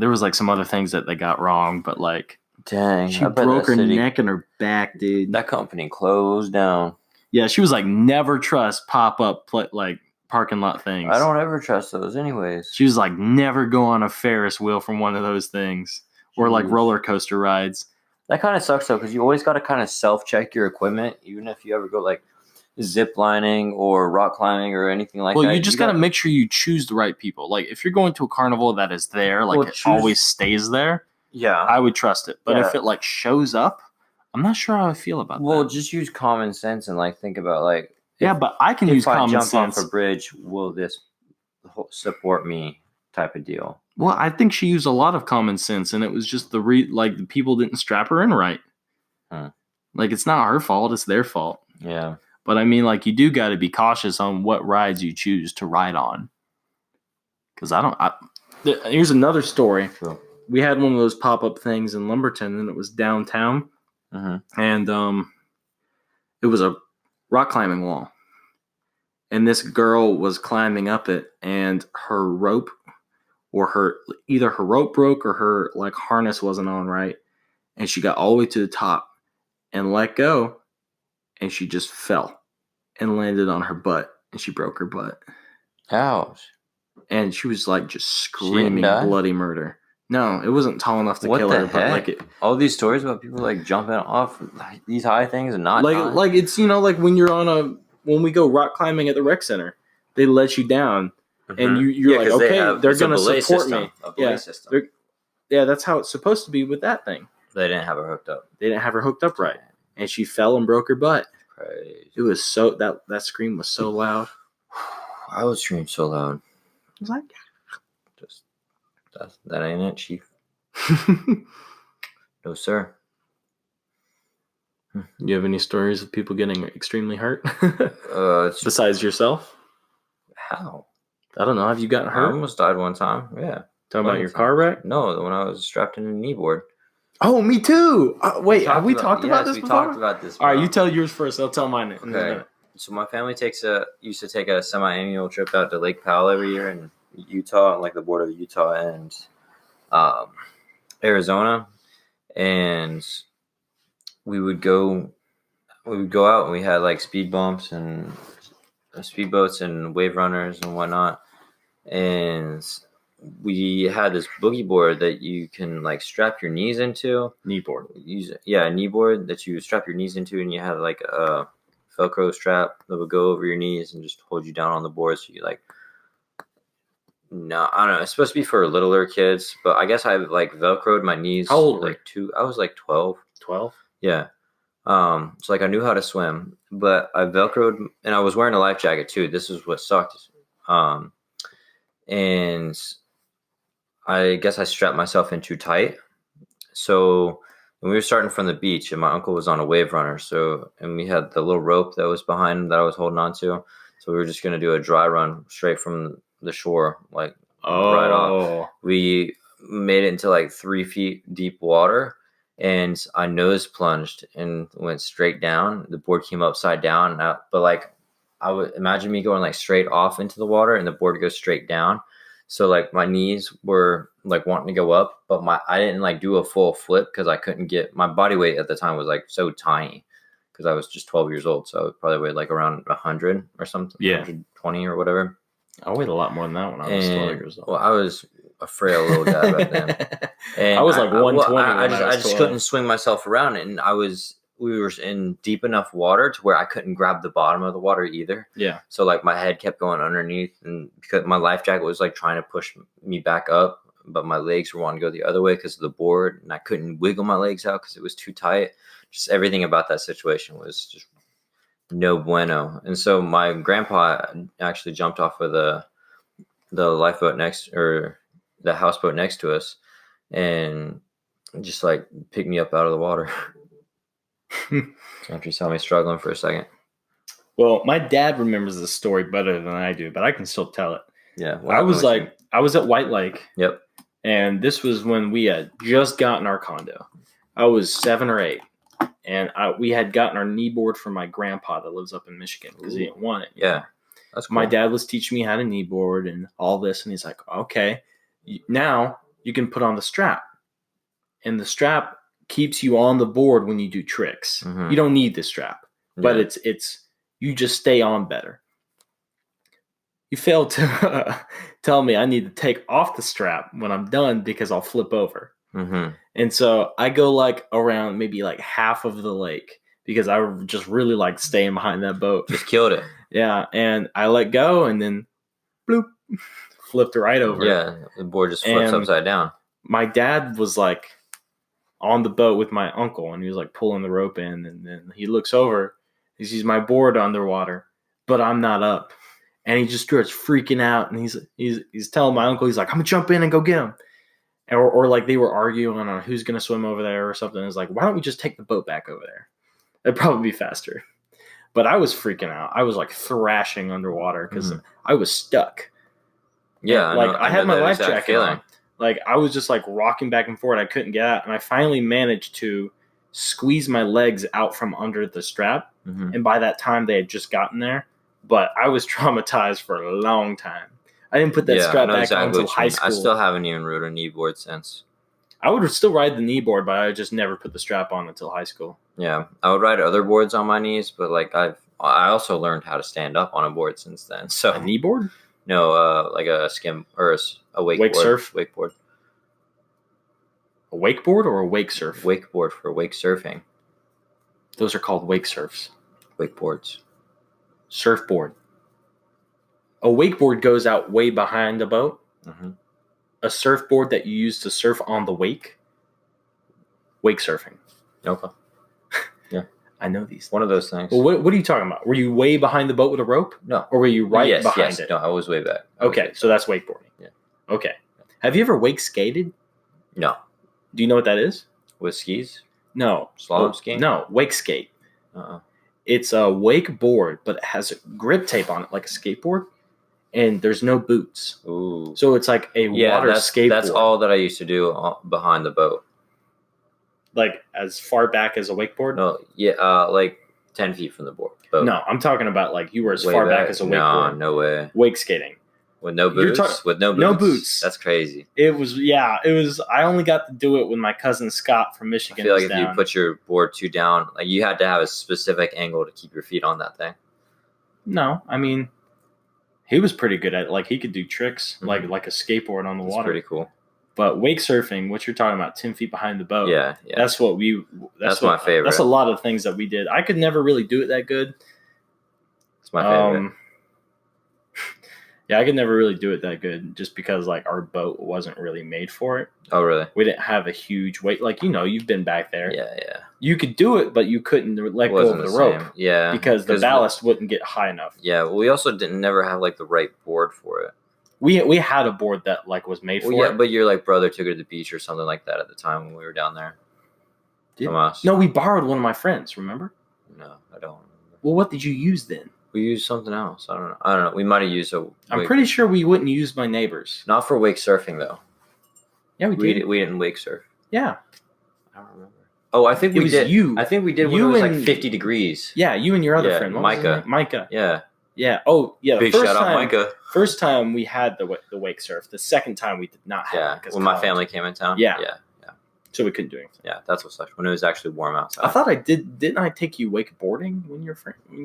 Speaker 1: was like some other things that they got wrong, but like,
Speaker 2: dang,
Speaker 1: she broke her neck and her back, dude.
Speaker 2: That company closed down.
Speaker 1: Yeah, she was like, never trust pop-up like parking lot things.
Speaker 2: I don't ever trust those anyways.
Speaker 1: She was like, never go on a Ferris wheel from one of those things. Or like roller coaster rides.
Speaker 2: That kind of sucks though, because you always got to kind of self-check your equipment, even if you ever go like zip lining or rock climbing or anything like that.
Speaker 1: Well, you just got to make sure you choose the right people. Like if you're going to a carnival that is there, like it always stays there,
Speaker 2: yeah,
Speaker 1: I would trust it. But if it like shows up, I'm not sure how I feel about that.
Speaker 2: Well, just use common sense and like think about like,
Speaker 1: but I can use common sense.
Speaker 2: If I jump off a bridge, will this support me? Type of deal.
Speaker 1: Well, I think she used a lot of common sense, and it was just the people didn't strap her in right. Like it's not her fault; it's their fault.
Speaker 2: Yeah.
Speaker 1: But I mean, like you do got to be cautious on what rides you choose to ride on. Because here's another story.
Speaker 2: Sure.
Speaker 1: We had one of those pop-up things in Lumberton, and it was downtown, and it was a rock climbing wall, and this girl was climbing up it, and her rope. Or either her rope broke or her like harness wasn't on right, and she got all the way to the top and let go, and she just fell and landed on her butt, and she broke her butt.
Speaker 2: Ouch!
Speaker 1: And she was like just screaming bloody murder. No, it wasn't tall enough to kill her.
Speaker 2: Heck?
Speaker 1: But
Speaker 2: all these stories about people like jumping off these high things and not
Speaker 1: like it's like when when we go rock climbing at the rec center, they let you down. And you're like, okay, they're going to support me. Yeah, that's how it's supposed to be with that thing.
Speaker 2: They didn't have her hooked up.
Speaker 1: They didn't have her hooked up right. And she fell and broke her butt.
Speaker 2: Crazy.
Speaker 1: It was so, that scream was so loud.
Speaker 2: I would scream so loud.
Speaker 1: I was like,
Speaker 2: Just that ain't it, Chief. No, sir.
Speaker 1: You have any stories of people getting extremely hurt?
Speaker 2: Besides
Speaker 1: yourself?
Speaker 2: How?
Speaker 1: I don't know. Have you gotten
Speaker 2: I
Speaker 1: hurt?
Speaker 2: almost died one time. Yeah.
Speaker 1: Talking about your car wreck?
Speaker 2: No, when I was strapped in a kneeboard.
Speaker 1: Oh, me too. Wait, have we talked about this before?
Speaker 2: We talked about this.
Speaker 1: All right, you tell yours first. I'll tell mine in a
Speaker 2: Okay.
Speaker 1: minute.
Speaker 2: So my family used to take a semi-annual trip out to Lake Powell every year in Utah, like the border of Utah and Arizona, and we would go out and we had like speed bumps and speedboats and wave runners and whatnot, and we had this boogie board that you can like strap your knees into.
Speaker 1: Knee board.
Speaker 2: A knee board that you strap your knees into, and you had like a Velcro strap that would go over your knees and just hold you down on the board. So you like, no, I don't know. It's supposed to be for littler kids, but I guess I like Velcroed my knees.
Speaker 1: How old?
Speaker 2: Like I was like 12.
Speaker 1: 12?
Speaker 2: Yeah. So like I knew how to swim, but I Velcroed, and I was wearing a life jacket too. This is what sucked. And I guess I strapped myself in too tight. So when we were starting from the beach, and my uncle was on a wave runner, and we had the little rope that was behind him that I was holding on to. So we were just gonna do a dry run straight from the shore, like right off. We made it into like 3 feet deep water, and I nose plunged and went straight down. The board came upside down, but like I would imagine me going like straight off into the water, and the board goes straight down. So like my knees were like wanting to go up, but I didn't like do a full flip because I couldn't get my body weight at the time was like so tiny because I was just 12 years old. So I probably weighed like around 100 or something, 120 or whatever.
Speaker 1: I weighed a lot more than that when I was 12 years old.
Speaker 2: Well, I was a frail little guy back then. And
Speaker 1: I was like 120.
Speaker 2: I just couldn't swing myself around, and we were in deep enough water to where I couldn't grab the bottom of the water either.
Speaker 1: Yeah.
Speaker 2: So like my head kept going underneath, and because my life jacket was like trying to push me back up, but my legs were wanting to go the other way because of the board, and I couldn't wiggle my legs out because it was too tight. Just everything about that situation was just no bueno. And so my grandpa actually jumped off of the lifeboat or the houseboat next to us and just like picked me up out of the water. After he saw me struggling for a second.
Speaker 1: Well, my dad remembers this story better than I do, but I can still tell it.
Speaker 2: Yeah.
Speaker 1: I was at White Lake.
Speaker 2: Yep.
Speaker 1: And this was when we had just gotten our condo. I was 7 or 8. And we had gotten our knee board from my grandpa that lives up in Michigan because he didn't want it.
Speaker 2: Yeah. That's cool.
Speaker 1: My dad was teaching me how to knee board and all this. And he's like, okay, now you can put on the strap. And the strap keeps you on the board when you do tricks. Mm-hmm. You don't need the strap, but it's you just stay on better. You failed to tell me I need to take off the strap when I'm done because I'll flip over. Mm-hmm. And so I go like around maybe like half of the lake because I just really like staying behind that boat.
Speaker 2: Just killed it.
Speaker 1: Yeah, and I let go and then bloop, flipped right over.
Speaker 2: Yeah, the board just flips upside down.
Speaker 1: My dad was like on the boat with my uncle, and he was like pulling the rope in, and then he looks over, he sees my board underwater, but I'm not up, and he just starts freaking out, and he's telling my uncle, he's like, I'm gonna jump in and go get him, or like they were arguing on who's gonna swim over there or something. It's like, why don't we just take the boat back over there? It'd probably be faster. But I was freaking out. I was like thrashing underwater because I was stuck.
Speaker 2: Yeah,
Speaker 1: and, I had my life jacket on. Like, I was just, like, rocking back and forth. I couldn't get out. And I finally managed to squeeze my legs out from under the strap. Mm-hmm. And by that time, they had just gotten there. But I was traumatized for a long time. I didn't put that strap back on until high school.
Speaker 2: I still haven't even rode a knee board since.
Speaker 1: I would still ride the knee board, but I just never put the strap on until high school.
Speaker 2: Yeah. I would ride other boards on my knees, but, like, I also learned how to stand up on a board since then. So
Speaker 1: a knee board?
Speaker 2: No, like a skim or a wakeboard.
Speaker 1: Wake surf?
Speaker 2: Wakeboard.
Speaker 1: A wakeboard or a wake surf?
Speaker 2: Wakeboard for wake surfing.
Speaker 1: Those are called wake surfs.
Speaker 2: Wakeboards.
Speaker 1: Surfboard. A wakeboard goes out way behind the boat.
Speaker 2: Mm-hmm.
Speaker 1: A surfboard that you use to surf on the wake. Wake surfing.
Speaker 2: Okay. Yeah.
Speaker 1: I know these.
Speaker 2: One of those things.
Speaker 1: Well, what are you talking about? Were you way behind the boat with a rope?
Speaker 2: No.
Speaker 1: Or were you right behind it?
Speaker 2: No, I was way back.
Speaker 1: Okay, so that's wakeboarding.
Speaker 2: Yeah.
Speaker 1: Okay. Have you ever wake skated?
Speaker 2: No.
Speaker 1: Do you know what that is?
Speaker 2: With skis?
Speaker 1: No.
Speaker 2: Slalom skiing?
Speaker 1: No, wake skate.
Speaker 2: Uh-uh.
Speaker 1: It's a wakeboard, but it has grip tape on it like a skateboard, and there's no boots.
Speaker 2: Ooh.
Speaker 1: So it's like a water skateboard.
Speaker 2: That's all that I used to do behind the boat.
Speaker 1: Like as far back as a wakeboard?
Speaker 2: No, yeah, like 10 feet from the boat.
Speaker 1: No, I'm talking about like you were as
Speaker 2: Way
Speaker 1: far back as a wakeboard.
Speaker 2: No way.
Speaker 1: Wake skating.
Speaker 2: With no boots? With no boots?
Speaker 1: No boots.
Speaker 2: That's crazy.
Speaker 1: It was. I only got to do it when my cousin Scott from Michigan
Speaker 2: I feel like
Speaker 1: was
Speaker 2: if
Speaker 1: down.
Speaker 2: you put your board too down, like you had to have a specific angle to keep your feet on that thing.
Speaker 1: No, I mean, he was pretty good at it. Like he could do tricks like a skateboard on the
Speaker 2: That's
Speaker 1: water.
Speaker 2: pretty cool.
Speaker 1: But wake surfing, what you're talking about, 10 feet behind the boat.
Speaker 2: Yeah.
Speaker 1: That's what we.
Speaker 2: That's my favorite.
Speaker 1: That's a lot of things that we did. I could never really do it that good.
Speaker 2: It's my favorite.
Speaker 1: Yeah, I could never really do it that good just because like our boat wasn't really made for it.
Speaker 2: Oh, really?
Speaker 1: We didn't have a huge weight. Like, you've been back there.
Speaker 2: Yeah.
Speaker 1: You could do it, but you couldn't let go of the rope.
Speaker 2: Yeah.
Speaker 1: Because the ballast wouldn't get high enough.
Speaker 2: Yeah, well, we also never have like the right board for it.
Speaker 1: We had a board that like was made for it.
Speaker 2: But your like brother took it to the beach or something like that at the time when we were down there. From us.
Speaker 1: No, we borrowed one of my friends, remember?
Speaker 2: No, I don't remember.
Speaker 1: Well, what did you use then?
Speaker 2: We used something else. I don't know. We might have used a.
Speaker 1: I'm pretty sure we wouldn't use my neighbor's.
Speaker 2: Not for wake surfing though.
Speaker 1: Yeah, we did.
Speaker 2: We didn't wake surf.
Speaker 1: Yeah.
Speaker 2: I don't remember. Oh, I think we did.
Speaker 1: You.
Speaker 2: I think we did when it was like 50 degrees.
Speaker 1: Yeah, you and your other friend. What
Speaker 2: Micah.
Speaker 1: Micah.
Speaker 2: Yeah.
Speaker 1: Yeah. Oh, yeah.
Speaker 2: Big shout out, Micah.
Speaker 1: First time we had the wake surf. The second time we did not have it.
Speaker 2: When my family came in town.
Speaker 1: Yeah. So we couldn't do anything.
Speaker 2: Yeah, that's what sucked. When it was actually warm outside.
Speaker 1: I thought I did. Didn't I take you wakeboarding when your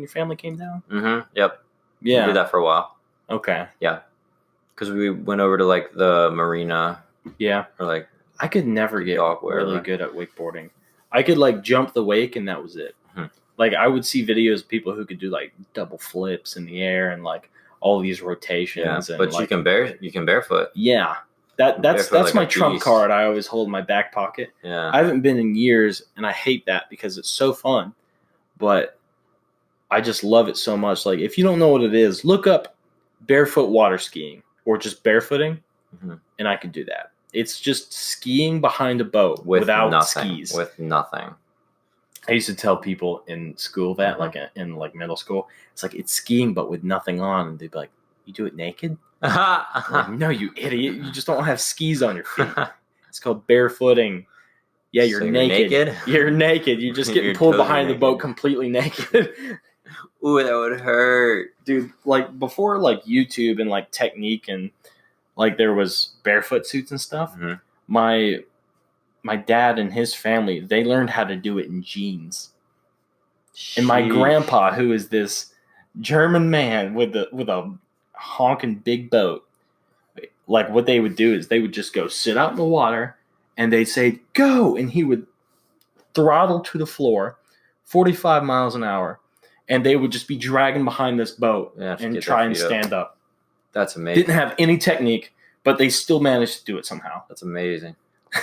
Speaker 1: family came down?
Speaker 2: Mm-hmm. Yep.
Speaker 1: Yeah.
Speaker 2: We did that for a while.
Speaker 1: Okay.
Speaker 2: Yeah. Because we went over to like the marina.
Speaker 1: Yeah.
Speaker 2: Or like.
Speaker 1: I could never get really good at wakeboarding. I could like jump the wake and that was it.
Speaker 2: Mm-hmm.
Speaker 1: Like I would see videos of people who could do like double flips in the air and like all these rotations.
Speaker 2: Yeah,
Speaker 1: and,
Speaker 2: but
Speaker 1: like,
Speaker 2: you can barefoot.
Speaker 1: Yeah. That's
Speaker 2: like
Speaker 1: my trump card I always hold in my back pocket.
Speaker 2: Yeah.
Speaker 1: I haven't been in years and I hate that because it's so fun. But I just love it so much. Like if you don't know what it is, look up barefoot water skiing or just barefooting and I could do that. It's just skiing behind a boat without skis.
Speaker 2: With nothing.
Speaker 1: I used to tell people in school that, like in like middle school, it's like it's skiing but with nothing on, and they'd be like, "You do it naked?" Like, no, you idiot! You just don't have skis on your feet. It's called barefooting. Yeah, you're naked. You're naked. You're just getting pulled behind the boat completely naked.
Speaker 2: Ooh, that would hurt,
Speaker 1: dude. Like before, like YouTube and like technique and like there was barefoot suits and stuff. My dad and his family, they learned how to do it in jeans. Sheesh. And my grandpa, who is this German man with a honking big boat, like what they would do is they would just go sit out in the water and they'd say, "Go!" And he would throttle to the floor, 45 miles an hour. And they would just be dragging behind this boat and try and stand up.
Speaker 2: That's amazing.
Speaker 1: Didn't have any technique, but they still managed to do it somehow.
Speaker 2: That's amazing.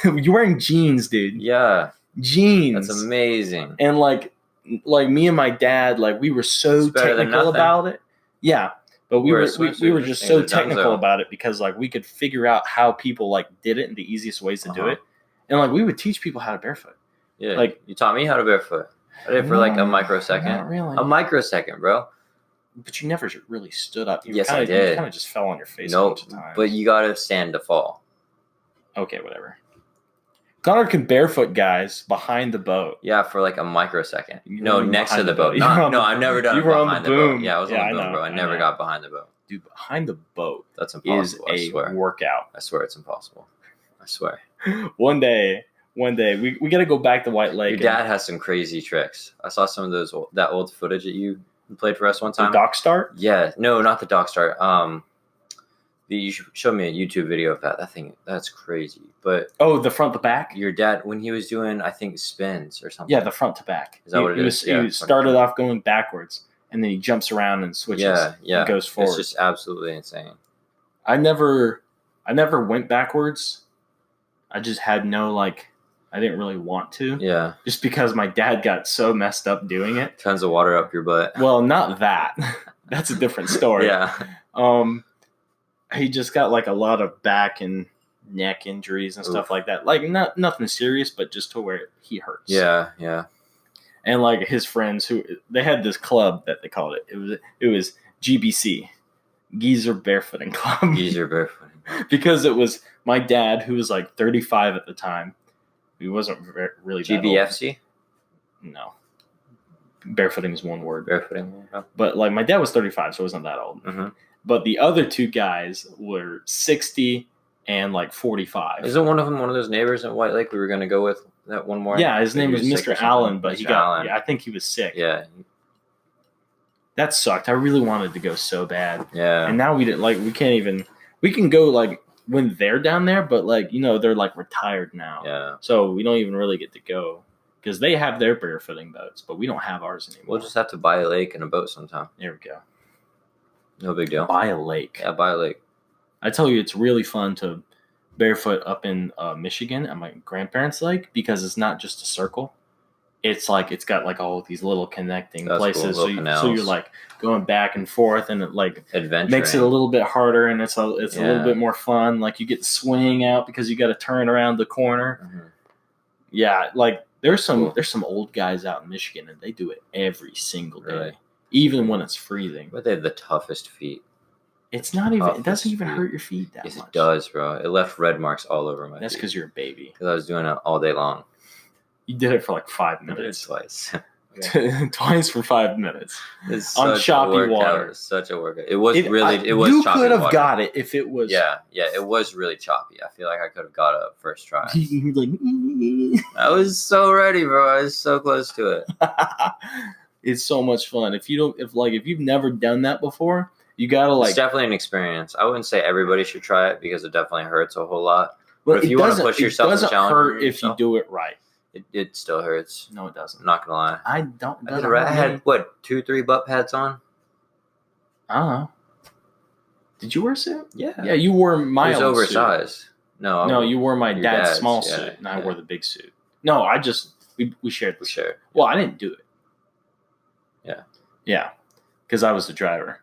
Speaker 1: You're wearing jeans, dude.
Speaker 2: Yeah.
Speaker 1: Jeans.
Speaker 2: That's amazing.
Speaker 1: And like me and my dad, like we were so technical about it. Yeah. But we were just so technical about it because like we could figure out how people like did it and the easiest ways to do it. And like we would teach people how to barefoot.
Speaker 2: Yeah.
Speaker 1: Like
Speaker 2: you taught me how to barefoot. I did it for like a microsecond.
Speaker 1: Not really.
Speaker 2: A microsecond, bro.
Speaker 1: But you never really stood up.
Speaker 2: I did.
Speaker 1: You kind of just fell on your face.
Speaker 2: Nope. But you got to stand to fall.
Speaker 1: Okay, whatever. Connor can barefoot guys behind the boat.
Speaker 2: Yeah, for like a microsecond. No, next to the boat. No, I've never done it behind the boat. Yeah, I was on the boom, bro. I never got behind the boat.
Speaker 1: Dude, behind the boat.
Speaker 2: That's impossible.
Speaker 1: Is a workout.
Speaker 2: I swear it's impossible. I swear.
Speaker 1: One day, we got to go back to White Lake.
Speaker 2: Your dad has some crazy tricks. I saw some of that old footage that you played for us one time.
Speaker 1: The dock start?
Speaker 2: Yeah. No, not the dock start. You showed me a YouTube video of that. That's crazy. But
Speaker 1: the front to back?
Speaker 2: Your dad, when he was doing, I think, spins or something.
Speaker 1: Yeah, the front to back.
Speaker 2: Is that what it is?
Speaker 1: He started off going backwards, and then he jumps around and switches. And goes forward.
Speaker 2: It's just absolutely insane.
Speaker 1: I never went backwards. I just had no like I didn't really want to.
Speaker 2: Yeah.
Speaker 1: Just because my dad got so messed up doing it.
Speaker 2: Tons of water up your butt.
Speaker 1: Well, not that. That's a different story.
Speaker 2: Yeah.
Speaker 1: He just got like a lot of back and neck injuries and stuff like that. Like nothing serious, but just to where he hurts.
Speaker 2: Yeah, yeah.
Speaker 1: And like his friends they had this club that they called it. It was GBC, Geezer Barefooting Club.
Speaker 2: Geezer Barefooting.
Speaker 1: Because it was my dad, who was like 35 at the time. He wasn't really
Speaker 2: GBFC?
Speaker 1: No. Barefooting is one word.
Speaker 2: Barefooting. Oh.
Speaker 1: But like my dad was 35, so he wasn't that old.
Speaker 2: Mm-hmm.
Speaker 1: But the other two guys were 60 and like 45.
Speaker 2: Isn't one of them one of those neighbors in White Lake we were going to go with that one morning?
Speaker 1: Yeah, his name was Mr. Allen, but he got. Yeah, I think he was sick.
Speaker 2: Yeah.
Speaker 1: That sucked. I really wanted to go so bad.
Speaker 2: Yeah.
Speaker 1: And now we didn't we can't even. We can go like when they're down there, but like they're like retired now.
Speaker 2: Yeah.
Speaker 1: So we don't even really get to go because they have their barefooting boats, but we don't have ours anymore.
Speaker 2: We'll just have to buy a lake and a boat sometime.
Speaker 1: There we go.
Speaker 2: No big deal.
Speaker 1: Buy a lake.
Speaker 2: Yeah, buy a lake.
Speaker 1: I tell you, it's really fun to barefoot up in Michigan at my grandparents' lake because it's not just a circle. It's like it's got like all these little connecting places.
Speaker 2: Cool,
Speaker 1: so you're like going back and forth, and it like
Speaker 2: adventure
Speaker 1: makes it a little bit harder, and it's a little bit more fun. Like you get swinging out because you got to turn around the corner.
Speaker 2: Mm-hmm.
Speaker 1: Yeah, like there's some old guys out in Michigan, and they do it every single day,
Speaker 2: really?
Speaker 1: Even when it's freezing.
Speaker 2: But they have the toughest feet.
Speaker 1: It's not even. It doesn't even hurt your feet that much.
Speaker 2: Yes, it does, bro. It left red marks all over my feet.
Speaker 1: That's because you're a baby.
Speaker 2: Because I was doing it all day long.
Speaker 1: You did it for like 5
Speaker 2: I did it
Speaker 1: minutes.
Speaker 2: twice.
Speaker 1: Twice for 5 minutes.
Speaker 2: It's
Speaker 1: on choppy water.
Speaker 2: It was such a workout. It was really. It was.
Speaker 1: You
Speaker 2: choppy
Speaker 1: could have
Speaker 2: water.
Speaker 1: got it if it was.
Speaker 2: Yeah. It was really choppy. I feel like I could have got it first try.
Speaker 1: Like,
Speaker 2: I was so ready, bro. I was so close to it.
Speaker 1: It's so much fun. If you've never done that before, you gotta like.
Speaker 2: It's definitely an experience. I wouldn't say everybody should try it because it definitely hurts a whole lot.
Speaker 1: But
Speaker 2: if you want to push yourself,
Speaker 1: it doesn't
Speaker 2: challenge
Speaker 1: hurt if
Speaker 2: yourself,
Speaker 1: you do it right.
Speaker 2: It still hurts.
Speaker 1: No, it doesn't.
Speaker 2: I'm not gonna lie.
Speaker 1: I don't.
Speaker 2: I had what 2-3 butt pads on.
Speaker 1: I don't know. Did you wear a suit?
Speaker 2: Yeah.
Speaker 1: Yeah, you wore my.
Speaker 2: It was oversized.
Speaker 1: Suit.
Speaker 2: No,
Speaker 1: you wore my dad's small
Speaker 2: yeah,
Speaker 1: suit, and I wore the big suit. No, I just we shared the
Speaker 2: suit.
Speaker 1: Well, I didn't do it.
Speaker 2: Yeah.
Speaker 1: Yeah, because I was the driver.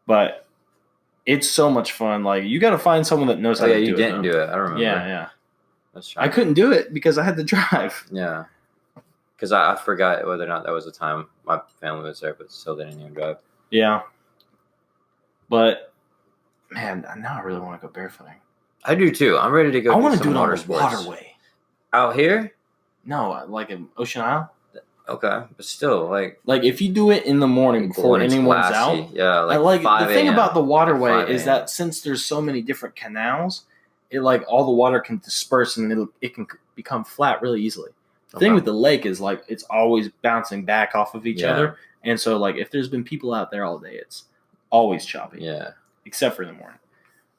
Speaker 1: But it's so much fun. Like you got to find someone that knows how to do it.
Speaker 2: You didn't do it. I remember.
Speaker 1: Yeah.
Speaker 2: That's true.
Speaker 1: I couldn't do it because I had to drive.
Speaker 2: Yeah. Because I forgot whether or not that was the time my family was there, but still didn't even drive.
Speaker 1: Yeah. But man, now I really want to go barefooting.
Speaker 2: I do too. I'm ready to go.
Speaker 1: I want to do it on
Speaker 2: water
Speaker 1: the
Speaker 2: sports.
Speaker 1: waterway.
Speaker 2: Out here?
Speaker 1: No, like in Ocean Isle.
Speaker 2: Okay, but still, like
Speaker 1: if you do it in the morning before anyone's
Speaker 2: classy.
Speaker 1: out.
Speaker 2: Yeah, like 5
Speaker 1: the thing about the waterway is
Speaker 2: 5
Speaker 1: that since there's so many different canals, it like all the water can disperse and it can become flat really easily. The thing with the lake is like it's always bouncing back off of each other, and so like if there's been people out there all day, it's always choppy.
Speaker 2: Yeah,
Speaker 1: except for in the morning.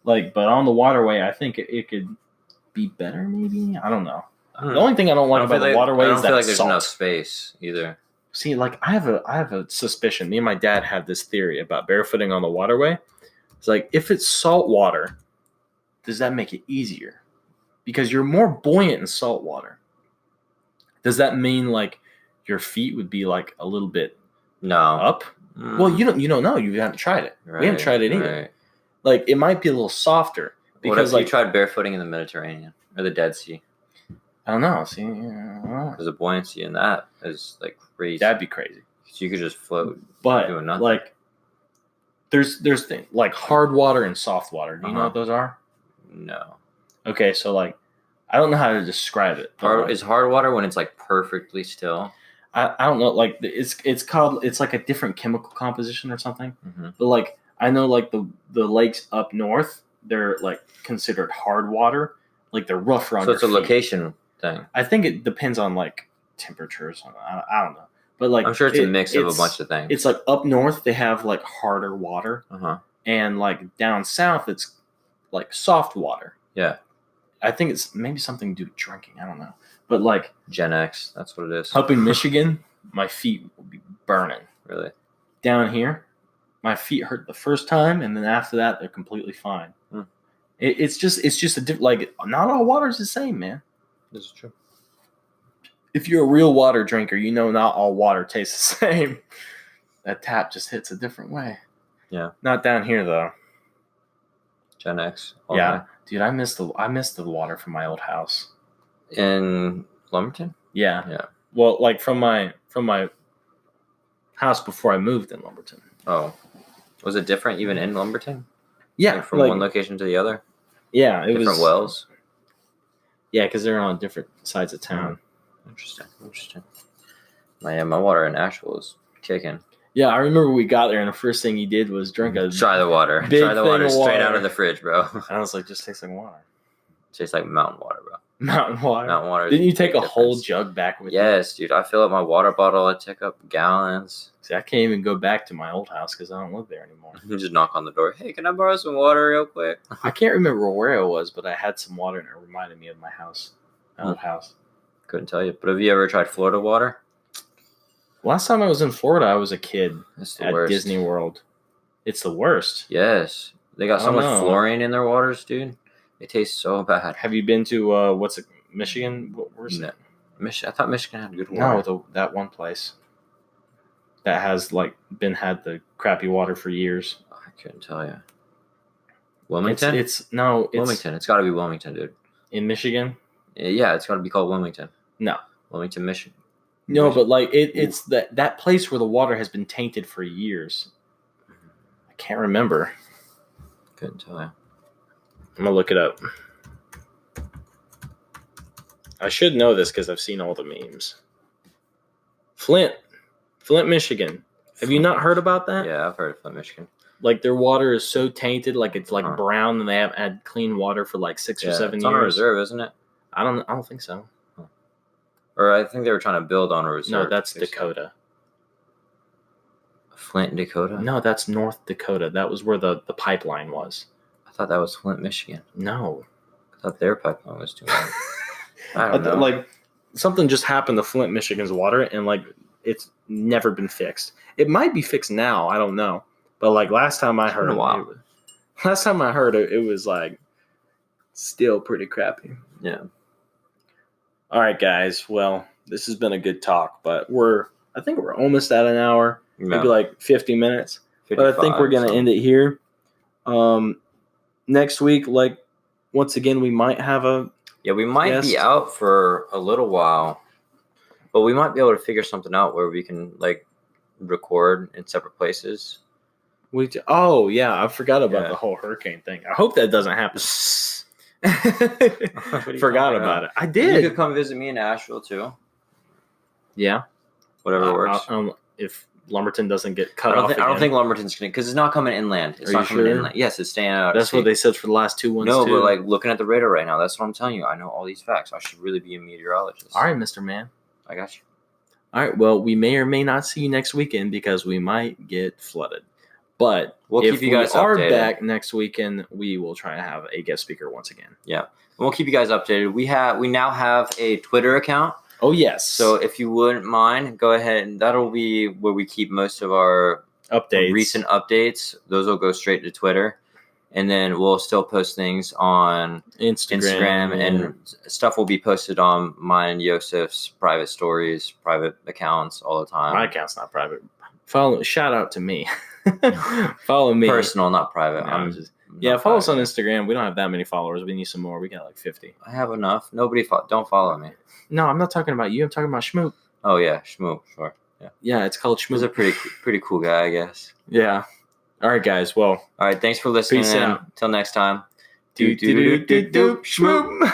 Speaker 1: But on the waterway, I think it could be better. Maybe I don't know. The only thing I don't like about the waterway is that
Speaker 2: I don't feel like there's
Speaker 1: salt.
Speaker 2: enough space either.
Speaker 1: See, like I have a suspicion. Me and my dad have this theory about barefooting on the waterway. It's like if it's salt water, does that make it easier? Because you're more buoyant in salt water. Does that mean like your feet would be like a little bit up? Well, you don't know. You haven't tried it.
Speaker 2: Right,
Speaker 1: we haven't tried it either.
Speaker 2: Right.
Speaker 1: Like it might be a little softer because
Speaker 2: what if you tried barefooting in the Mediterranean or the Dead Sea?
Speaker 1: I don't know. See, I don't know.
Speaker 2: Because the buoyancy in that is like crazy.
Speaker 1: That'd be crazy.
Speaker 2: So you could just float,
Speaker 1: but
Speaker 2: doing nothing.
Speaker 1: Like there's things like hard water and soft water. Do you know what those are?
Speaker 2: No.
Speaker 1: Okay, so like I don't know how to describe it.
Speaker 2: Is hard water when it's like perfectly still?
Speaker 1: I don't know. Like it's like a different chemical composition or something.
Speaker 2: Mm-hmm.
Speaker 1: But like I know like the lakes up north, they're like considered hard water. Like they're rougher on your feet. So it's a
Speaker 2: location thing.
Speaker 1: I think it depends on like temperature or something. I don't know. But like
Speaker 2: I'm sure it's a mix of a bunch of things.
Speaker 1: It's like up north they have like harder water. And like down south it's like soft water.
Speaker 2: Yeah.
Speaker 1: I think it's maybe something to do with drinking. I don't know. But like
Speaker 2: Gen X, that's what it is.
Speaker 1: Up in Michigan, my feet will be burning.
Speaker 2: Really?
Speaker 1: Down here, my feet hurt the first time, and then after that, they're completely fine. It's just a different. Like not all water is the same, man.
Speaker 2: This is true.
Speaker 1: if you're a real water drinker, you know not all water tastes the same. That tap just hits a different way.
Speaker 2: Yeah.
Speaker 1: Not down here though.
Speaker 2: Gen X.
Speaker 1: Yeah, dude, I miss the water from my old house
Speaker 2: in Lumberton.
Speaker 1: Yeah.
Speaker 2: Yeah.
Speaker 1: Well, like from my house before I moved in Lumberton.
Speaker 2: Oh, was it different even in Lumberton?
Speaker 1: Yeah,
Speaker 2: like from one location to the other.
Speaker 1: Yeah, it was
Speaker 2: different wells.
Speaker 1: Yeah, because they're on different sides of town.
Speaker 2: Interesting. My water in Asheville is kicking.
Speaker 1: Yeah, I remember we got there and the first thing he did was drink a
Speaker 2: try the water. Try the water straight out of the fridge, bro.
Speaker 1: And I was like, just tastes like water.
Speaker 2: Tastes like mountain water, bro.
Speaker 1: Mountain water.
Speaker 2: Mountain water.
Speaker 1: Didn't you take a whole jug back with you?
Speaker 2: Yes, dude. I fill up my water bottle. I take up gallons.
Speaker 1: See, I can't even go back to my old house because I don't live there anymore.
Speaker 2: You just knock on the door. Hey, can I borrow some water real quick?
Speaker 1: I can't remember where it was, but I had some water and it reminded me of my house. My old house.
Speaker 2: Couldn't tell you. But have you ever tried Florida water?
Speaker 1: Last time I was in Florida, I was a kid at
Speaker 2: worst.
Speaker 1: Disney World. It's the worst.
Speaker 2: Yes. They got so much fluorine in their waters, dude. It tastes so bad.
Speaker 1: Have you been to, Michigan? Where's
Speaker 2: it? I thought Michigan had good water.
Speaker 1: No, that one place that has, had the crappy water for years.
Speaker 2: I couldn't tell you. Wilmington?
Speaker 1: It's
Speaker 2: Wilmington. It's got to be Wilmington, dude.
Speaker 1: In Michigan?
Speaker 2: Yeah, it's got to be called Wilmington.
Speaker 1: No.
Speaker 2: Wilmington, Michigan.
Speaker 1: No, but it's that place where the water has been tainted for years. I can't remember.
Speaker 2: Couldn't tell you.
Speaker 1: I'm gonna look it up. I should know this because I've seen all the memes. Flint, Michigan. Have you not heard about that?
Speaker 2: Yeah, I've heard of Flint, Michigan.
Speaker 1: Like their water is so tainted, like it's brown, and they haven't had clean water for 6 or 7 years.
Speaker 2: It's on a reserve, isn't it?
Speaker 1: I don't think so.
Speaker 2: Or I think they were trying to build on a reserve.
Speaker 1: No, that's Dakota.
Speaker 2: Flint, Dakota?
Speaker 1: No, that's North Dakota. That was where the pipeline was.
Speaker 2: I thought that was Flint, Michigan.
Speaker 1: No.
Speaker 2: I thought their pipeline was too long. I don't know.
Speaker 1: Something just happened to Flint, Michigan's water, and it's never been fixed. It might be fixed now. I don't know. But last time I heard it was still pretty crappy.
Speaker 2: Yeah.
Speaker 1: All right, guys. Well, this has been a good talk, but I think we're almost at an hour, maybe 50 minutes. But I think we're going to end it here. Next week, once again, we might have
Speaker 2: we might be out for a little while, but we might be able to figure something out where we can record in separate places.
Speaker 1: Oh yeah, I forgot about the whole hurricane thing. I hope that doesn't happen. Forgot about it. I did.
Speaker 2: You could come visit me in Asheville too.
Speaker 1: Yeah,
Speaker 2: whatever works.
Speaker 1: If Lumberton doesn't get cut off,
Speaker 2: I don't think Lumberton's gonna because it's not coming inland. It's not coming inland. Yes, it's staying out.
Speaker 1: That's what they said for the last 2 ones.
Speaker 2: No, but looking at the radar right now, that's what I'm telling you. I know all these facts. I should really be a meteorologist.
Speaker 1: All right, Mr. Man.
Speaker 2: I got you.
Speaker 1: All right. Well, we may or may not see you next weekend because we might get flooded. But
Speaker 2: keep you guys
Speaker 1: are
Speaker 2: updated.
Speaker 1: Back next weekend, we will try to have a guest speaker once again.
Speaker 2: Yeah, we'll keep you guys updated. We now have a Twitter account.
Speaker 1: Oh yes.
Speaker 2: So if you wouldn't mind, go ahead and that'll be where we keep most of our recent updates. Those will go straight to Twitter, and then we'll still post things on Instagram and stuff will be posted on mine and Josef's private stories, private accounts all the time.
Speaker 1: My account's not private. Shout out to me. Follow me.
Speaker 2: Personal, not private.
Speaker 1: Follow us on Instagram. We don't have that many followers. We need some more. We got 50.
Speaker 2: I have enough. Nobody don't follow me.
Speaker 1: No, I'm not talking about you. I'm talking about Schmoop.
Speaker 2: Oh yeah, Schmoop. Sure. Yeah.
Speaker 1: Yeah, it's called Schmoop.
Speaker 2: He's a pretty cool guy, I guess.
Speaker 1: Yeah. All right, guys. Well.
Speaker 2: All right. Thanks for listening.
Speaker 1: Peace out.
Speaker 2: Till next time.
Speaker 1: Schmoop.